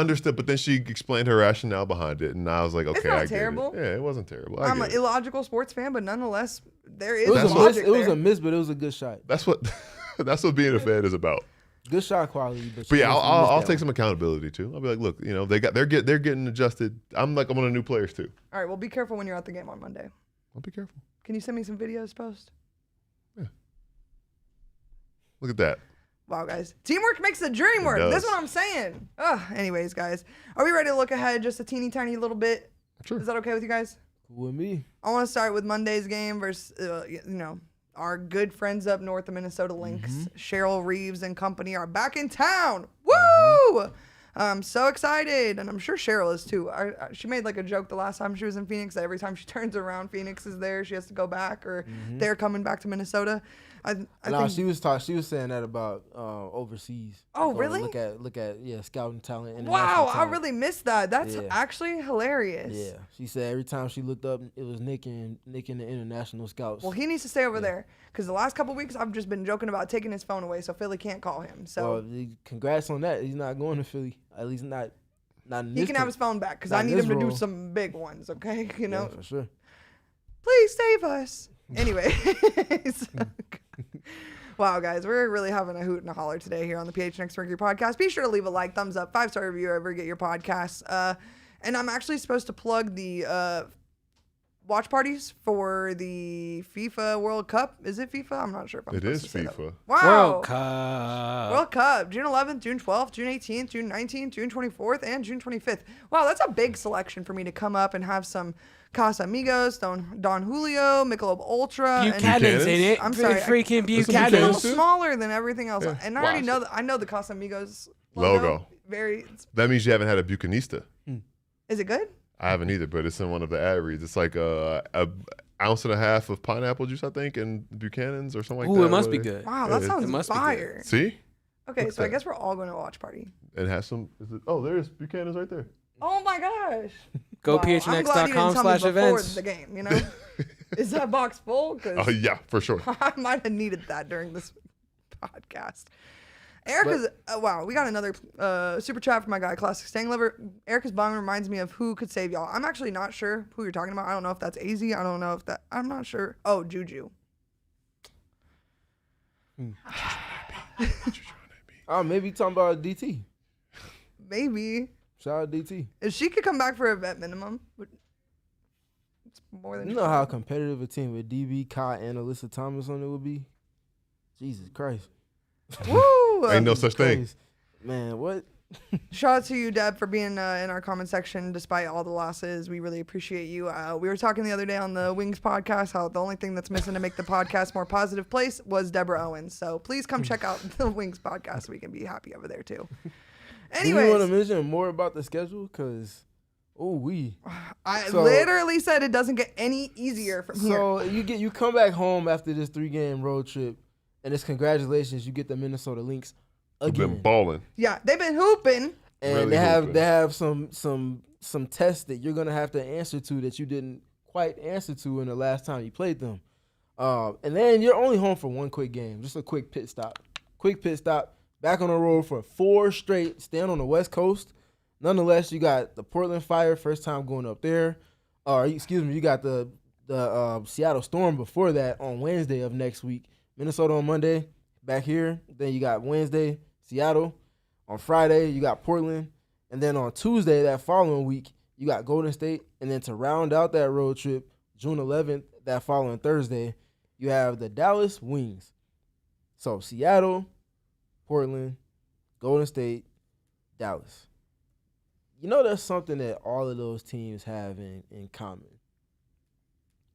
understood. But then she explained her rationale behind it, and I was like, okay, not I get terrible. it. Yeah, it wasn't terrible. I I'm get an it. illogical sports fan, but nonetheless, there is it was, That's a what- miss, logic it was there. a miss, but it was a good shot. That's what being a fan is about. Good shot quality. But yeah, I'll take some. some accountability too. I'll be like, look, you know, they're getting adjusted. I'm on the new players too. All right, well, be careful when you're at the game on Monday. I'll be careful. Can you send me some videos post? Look at that. Wow, guys. Teamwork makes the dream work. does. That's what I'm saying. Anyways, guys, are we ready to look ahead just a teeny tiny little bit? Sure. Is that okay with you guys? With me. I want to start with Monday's game versus, our good friends up north, the Minnesota Lynx. Cheryl Reeves and company are back in town. Woo! I'm so excited, and I'm sure Cheryl is too. She made like a joke the last time she was in Phoenix that every time she turns around, Phoenix is there. She has to go back, or they're coming back to Minnesota. I No, think she was saying that about overseas. Oh, Going to really? Look at scouting talent. wow, international I talent. really missed that. That's Yeah. actually hilarious. Yeah, she said every time she looked up, it was Nick and the international scouts. Well, he needs to stay over there because the last couple weeks I've just been joking about taking his phone away, so Philly can't call him. So Congrats on that. He's not going to Philly. At least not in he this can have his team. phone back because Not I in need this him to do role. some big ones. Okay, you know. Yeah, for sure. Please save us. Anyway. Wow, guys, we're really having a hoot and a holler today here on the PHNX Mercury podcast. Be sure to leave a like, thumbs up, 5-star review wherever you get your podcasts. And I'm actually supposed to plug the watch parties for the FIFA World Cup. Is it FIFA? I'm not sure if I'm It supposed is to say that. FIFA. Wow. World Cup. World Cup, June 11th, June 12th, June 18th, June 19th, June 24th, and June 25th. Wow, that's a big selection for me to come up and have some Casamigos, Don Julio, Michelob Ultra. Buchanan's in it. I'm sorry, Freaking It's a Buchanan's. little Buchanan's. too? smaller than everything else. Yeah. And I already Wow. I know the Casamigos Logo. Very. That means you haven't had a Bucanista. Is it good? I haven't either, but it's in one of the ad reads. It's like a ounce and a half of pineapple juice, I think, and Buchanan's or something like that. Ooh, it must be good. Wow, Yeah, that it sounds must be good. fire. See? Okay, Look so I at guess we're all going to a watch party. And has some. There's Buchanan's right there. Oh my gosh. Go Wow, I'm glad you didn't tell me phnx.com/events. before the game, you know? Is that box full? 'Cause Oh, yeah, for sure. I might have needed that during this podcast. Erica's, wow, we got another super chat from my guy, Classic Stang Lover. Erica's bong reminds me of Who Could Save Y'all. I'm actually not sure who you're talking about. I don't know if that's AZ. I don't know if that, I'm not sure. Oh, Juju. Oh, maybe you talking about DT. Maybe. Shout out DT. If she could come back for a vet minimum, it's more than You know how competitive a team with DB, Kai, and Alyssa Thomas on it would be? Jesus Christ. Woo! Ain't no such thing. Christ. Man, what? Shout out to you, Deb, for being in our comment section despite all the losses. We really appreciate you. We were talking the other day on the Wings podcast how the only thing that's missing to make the podcast more positive place was Deborah Owens. So please come check out the Wings podcast. We can be happy over there too. Do you want to Anyways, mention more about the schedule? Because, I so- literally said it doesn't get any easier from here. So you come back home after this 3-game road trip, and it's congratulations, you get the Minnesota Lynx We've again. been balling. Yeah, they've been hooping. And Really they have some tests that you're gonna have to answer to that you didn't quite answer to in the last time you played them. And then you're only home for one quick game, just a quick pit stop. Back on the road for 4 straight, staying on the West Coast. Nonetheless, you got the Portland Fire, first time going up there. You got the Seattle Storm before that on Wednesday of next week. Minnesota on Monday, back here. Then you got Wednesday, Seattle. On Friday, you got Portland. And then on Tuesday, that following week, you got Golden State. And then to round out that road trip, June 11th, that following Thursday, you have the Dallas Wings. So Seattle, Portland, Golden State, Dallas. You know, there's something that all of those teams have in common.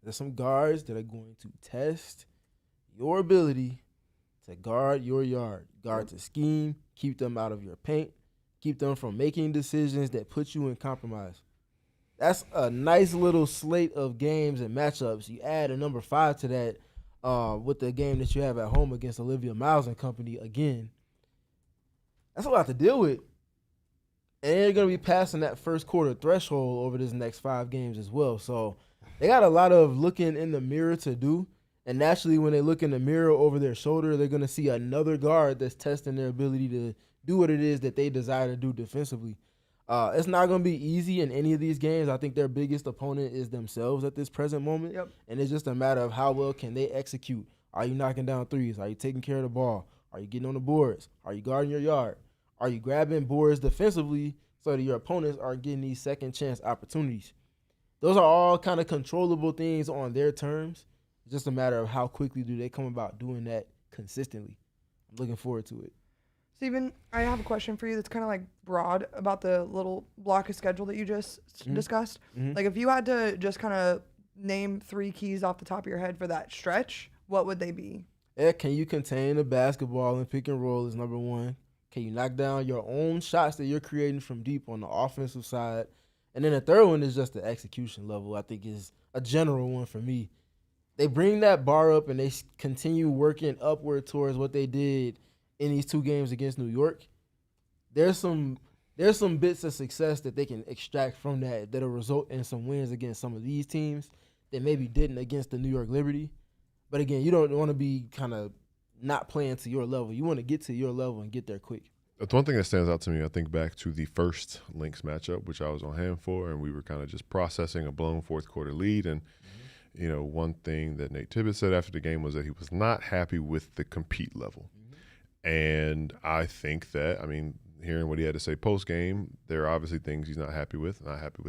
There's some guards that are going to test your ability to guard your yard, guard to scheme, keep them out of your paint, keep them from making decisions that put you in compromise. That's a nice little slate of games and matchups. You add a number 5 to that with the game that you have at home against Olivia Miles and company again. That's a lot to deal with. And they're going to be passing that first quarter threshold over this next 5 games as well. So they got a lot of looking in the mirror to do. And naturally, when they look in the mirror over their shoulder, they're going to see another guard that's testing their ability to do what it is that they desire to do defensively. It's not going to be easy in any of these games. I think their biggest opponent is themselves at this present moment. Yep. And it's just a matter of how well can they execute. Are you knocking down threes? Are you taking care of the ball? Are you getting on the boards? Are you guarding your yard? Are you grabbing boards defensively so that your opponents are getting these second chance opportunities? Those are all kind of controllable things on their terms. It's just a matter of how quickly do they come about doing that consistently. I'm looking forward to it. Steven, I have a question for you that's kind of like broad about the little block of schedule that you just discussed. Mhm. Like if you had to just kind of name 3 keys off the top of your head for that stretch, what would they be? Yeah, can you contain the basketball and pick and roll is number 1. Can you knock down your own shots that you're creating from deep on the offensive side? And then the third one is just the execution level, I think is a general one for me. They bring that bar up and they continue working upward towards what they did in these 2 games against New York. There's some bits of success that they can extract from that'll result in some wins against some of these teams that maybe didn't against the New York Liberty. But again, you don't want to be kind of not playing to your level. You want to get to your level and get there quick. That's one thing that stands out to me. I think back to the first Lynx matchup, which I was on hand for, and we were kind of just processing a blown fourth quarter lead. And, you know, one thing that Nate Tibbetts said after the game was that he was not happy with the compete level. And I think that, I mean, hearing what he had to say post game, there are obviously things he's not happy with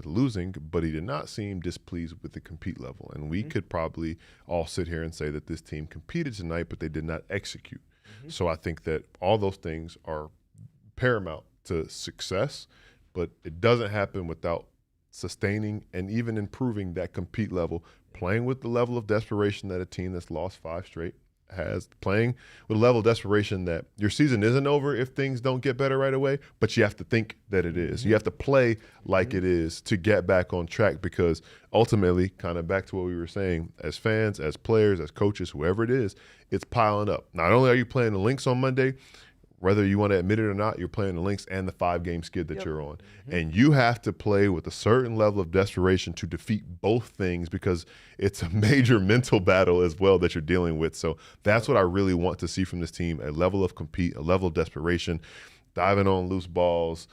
losing, but he did not seem displeased with the compete level. And we could probably all sit here and say that this team competed tonight, but they did not execute. So I think that all those things are paramount to success, but it doesn't happen without sustaining and even improving that compete level, playing with the level of desperation that a team that's lost 5 straight has, playing with a level of desperation that your season isn't over if things don't get better right away, but you have to think that it is. You have to play like it is to get back on track, because ultimately, kind of back to what we were saying, as fans, as players, as coaches, whoever it is, it's piling up. Not only are you playing the Lynx on Monday, whether you want to admit it or not, you're playing the Lynx and the 5-game skid that you're on. And you have to play with a certain level of desperation to defeat both things, because it's a major mental battle as well that you're dealing with. So that's what I really want to see from this team, a level of compete, a level of desperation, diving on loose balls,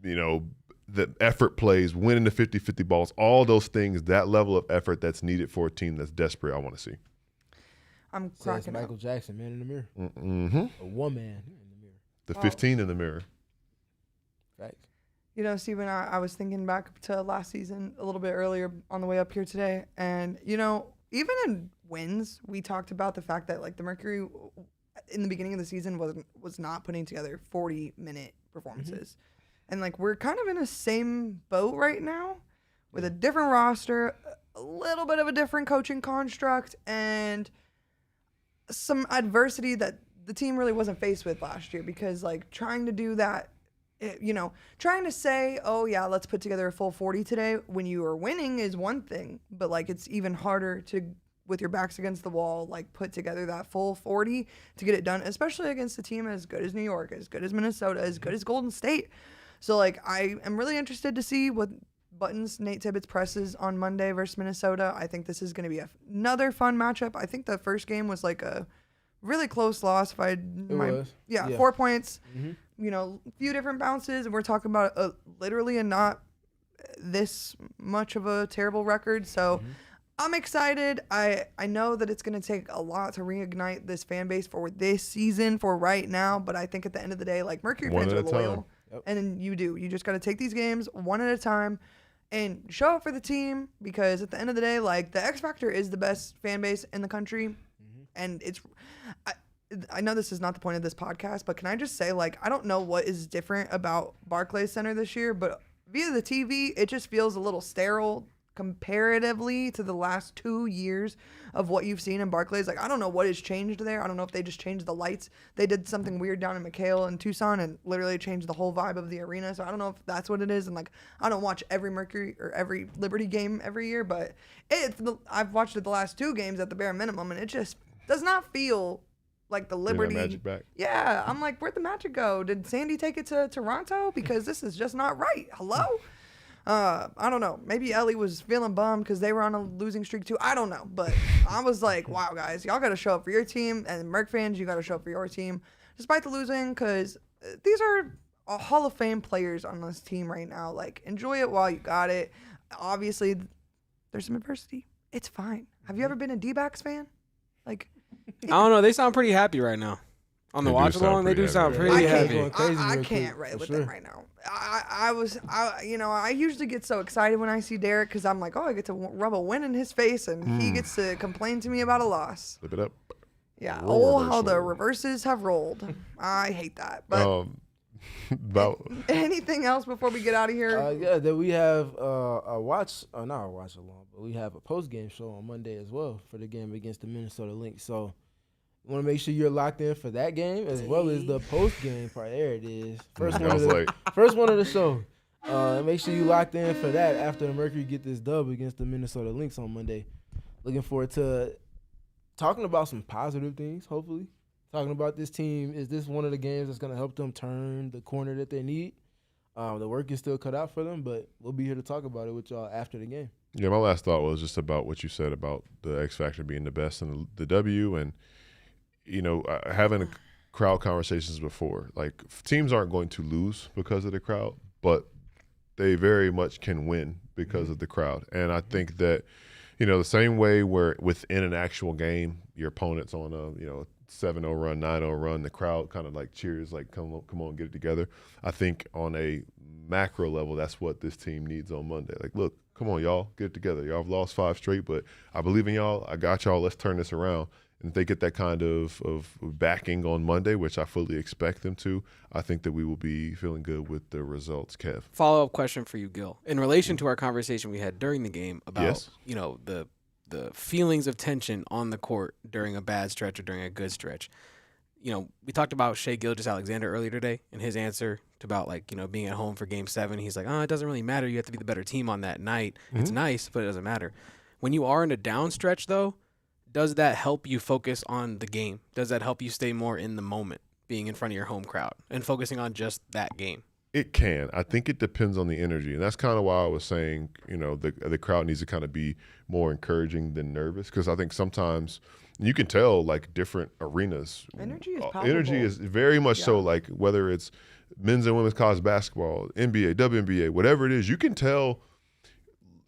the effort plays, winning the 50-50 balls, all those things, that level of effort that's needed for a team that's desperate, I want to see. I'm Says cracking Michael up. Jackson, man in the mirror. A woman in the mirror. The 15 in the mirror. Facts. Steven, I was thinking back to last season a little bit earlier on the way up here today. And, even in wins, we talked about the fact that, like, the Mercury in the beginning of the season was not putting together 40-minute performances. And, like, we're kind of in the same boat right now with a different roster, a little bit of a different coaching construct, and some adversity that the team really wasn't faced with last year, because, like, trying to do that, trying to say, oh yeah, let's put together a full 40 today when you are winning is one thing, but, like, it's even harder to, with your backs against the wall, like, put together that full 40 to get it done, especially against a team as good as New York, as good as Minnesota, as good as Golden State. So, like, I am really interested to see what buttons Nate Tibbetts presses on Monday versus Minnesota. I think this is going to be another fun matchup. I think the first game was, like, a really close loss. It was. 4 points, a few different bounces, and we're talking about literally not this much of a terrible record. So I'm excited. I know that it's going to take a lot to reignite this fan base for this season, for right now, but I think at the end of the day, like, Mercury fans are loyal. And then you just got to take these games one at a time and show up for the team, because at the end of the day, like, the X Factor is the best fan base in the country. And I know this is not the point of this podcast, but can I just say, like, I don't know what is different about Barclays Center this year, but via the TV, it just feels a little sterile comparatively to the last 2 years of what you've seen in Barclays. Like, I don't know what has changed there. I don't know if they just changed the lights. They did something weird down in McHale and Tucson and literally changed the whole vibe of the arena. So I don't know if that's what it is. And, like, I don't watch every Mercury or every Liberty game every year, but I've watched it the last 2 games at the bare minimum, and it just does not feel like the Liberty. Magic back. Yeah, I'm like, where'd the Magic go? Did Sandy take it to Toronto? Because this is just not right. Hello? I don't know. Maybe Ellie was feeling bummed because they were on a losing streak too. I don't know. But I was like, wow, guys, y'all got to show up for your team. And Merc fans, you got to show up for your team, despite the losing, because these are Hall of Fame players on this team right now. Like, enjoy it while you got it. Obviously, there's some adversity. It's fine. Have you ever been a D-backs fan? Like, I don't know. They sound pretty happy right now. On the They do watch sound along, they pretty do sound happy. pretty I happy. can't, Crazy I real can't quick, write with for them right now. I usually get so excited when I see Derek, because I'm like, oh, I get to rub a win in his face, and he gets to complain to me about a loss. Flip it up. Yeah. Roll How the reversal. reverses have rolled. I hate that. But About anything else before we get out of here? Yeah, that we have not a watch along, but we have a post game show on Monday as well for the game against the Minnesota Lynx. So want to make sure you're locked in for that game as well as the post game part. There it is. First one of the show. Make sure you locked in for that after the Mercury get this dub against the Minnesota Lynx on Monday. Looking forward to talking about some positive things, hopefully. Talking about this team. Is this one of the games that's going to help them turn the corner that they need? The work is still cut out for them, but we'll be here to talk about it with y'all after the game. Yeah, my last thought was just about what you said about the X Factor being the best in the W, and having crowd conversations before. Like, teams aren't going to lose because of the crowd, but they very much can win because of the crowd. And I think that, the same way where within an actual game, your opponent's on a 7-0 run, 9-0 run, the crowd kind of like cheers, like come on, get it together. I think on a macro level, that's what this team needs on Monday. Like, look, come on, y'all, get it together. Y'all have lost 5 straight, but I believe in y'all. I got y'all. Let's turn this around. And if they get that kind of backing on Monday, which I fully expect them to, I think that we will be feeling good with the results, Kev. Follow-up question for you, Gil. In relation to our conversation we had during the game about, Yes. The feelings of tension on the court during a bad stretch or during a good stretch. We talked about Shai Gilgeous-Alexander earlier today and his answer to about being at home for Game 7. He's like, it doesn't really matter. You have to be the better team on that night. Mm-hmm. It's nice, but it doesn't matter. When you are in a down stretch, though, does that help you focus on the game? Does that help you stay more in the moment, being in front of your home crowd and focusing on just that game? It can. I think it depends on the energy. And that's kind of why I was saying, the crowd needs to kind of be more encouraging than nervous. Because I think sometimes you can tell, like, different arenas. Energy is palpable. Energy is very much so, like, whether it's men's and women's college basketball, NBA, WNBA, whatever it is, you can tell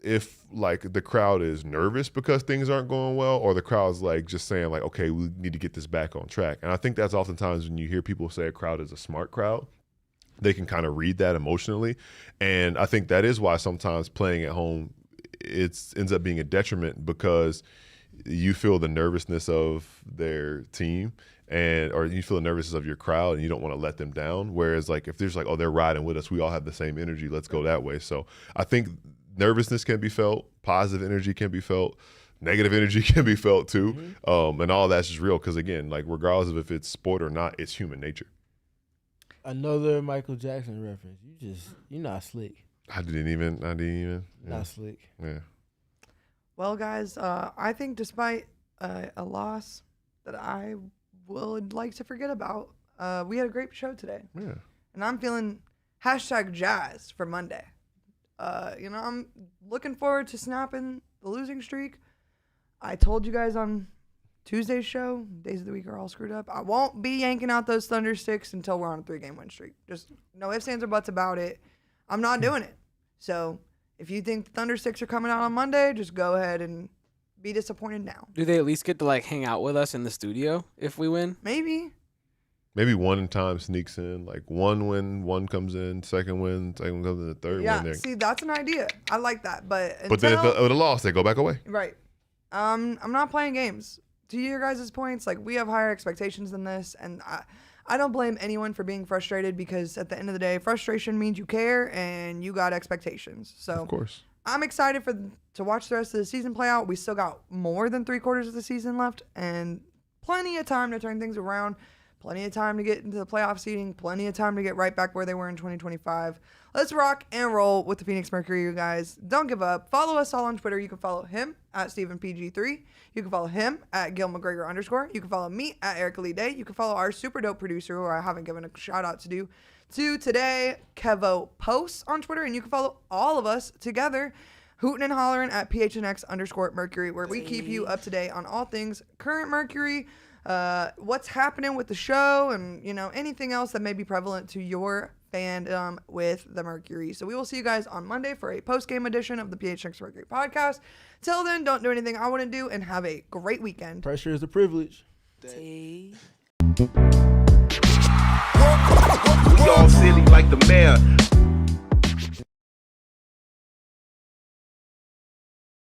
if, like, the crowd is nervous because things aren't going well, or the crowd's, like, just saying, like, okay, we need to get this back on track. And I think that's oftentimes when you hear people say a crowd is a smart crowd, they can kind of read that emotionally. And I think that is why sometimes playing at home, it ends up being a detriment because you feel the nervousness of their team or you feel the nervousness of your crowd and you don't want to let them down. Whereas, like, if there's like, they're riding with us, we all have the same energy, let's go that way. So I think nervousness can be felt, positive energy can be felt, negative energy can be felt too. Mm-hmm. And all that's just real because, again, like, regardless of if it's sport or not, it's human nature. Another Michael Jackson reference. You're not slick. I didn't even. Yeah. Not slick. Yeah. Well, guys, I think despite a loss that I would like to forget about, we had a great show today. Yeah. And I'm feeling #jazz for Monday. I'm looking forward to snapping the losing streak. I told you guys on Tuesday's show, days of the week are all screwed up. I won't be yanking out those Thunder sticks until we're on a 3-game win streak. Just no ifs, ands, or buts about it. I'm not doing it. So if you think the Thunder sticks are coming out on Monday, just go ahead and be disappointed now. Do they at least get to, like, hang out with us in the studio if we win? Maybe one time sneaks in, like one win, one comes in, second win comes in, the third win. Yeah, see, that's an idea. I like that. But then if the loss, they go back away. Right. I'm not playing games. To your guys' points, like, we have higher expectations than this, and I don't blame anyone for being frustrated because at the end of the day, frustration means you care and you got expectations. So of course, I'm excited to watch the rest of the season play out. We still got more than 3/4 of the season left and plenty of time to turn things around, plenty of time to get into the playoff seeding, plenty of time to get right back where they were in 2025. Let's rock and roll with the Phoenix Mercury, you guys. Don't give up. Follow us all on Twitter. You can follow him at StephenPG3. You can follow him at GilMcGregor_. You can follow me at Erika Lee Day. You can follow our super dope producer, who I haven't given a shout out to today, Kevo Posts on Twitter. And you can follow all of us together, hooting and hollering at PHNX_Mercury, where we keep you up to date on all things current Mercury, what's happening with the show, and anything else that may be prevalent to your fandom with the Mercury. So we will see you guys on Monday for a post-game edition of the PHNX Mercury podcast. Till then, don't do anything I want to do and have a great weekend. Pressure is a privilege. We all silly like the mayor.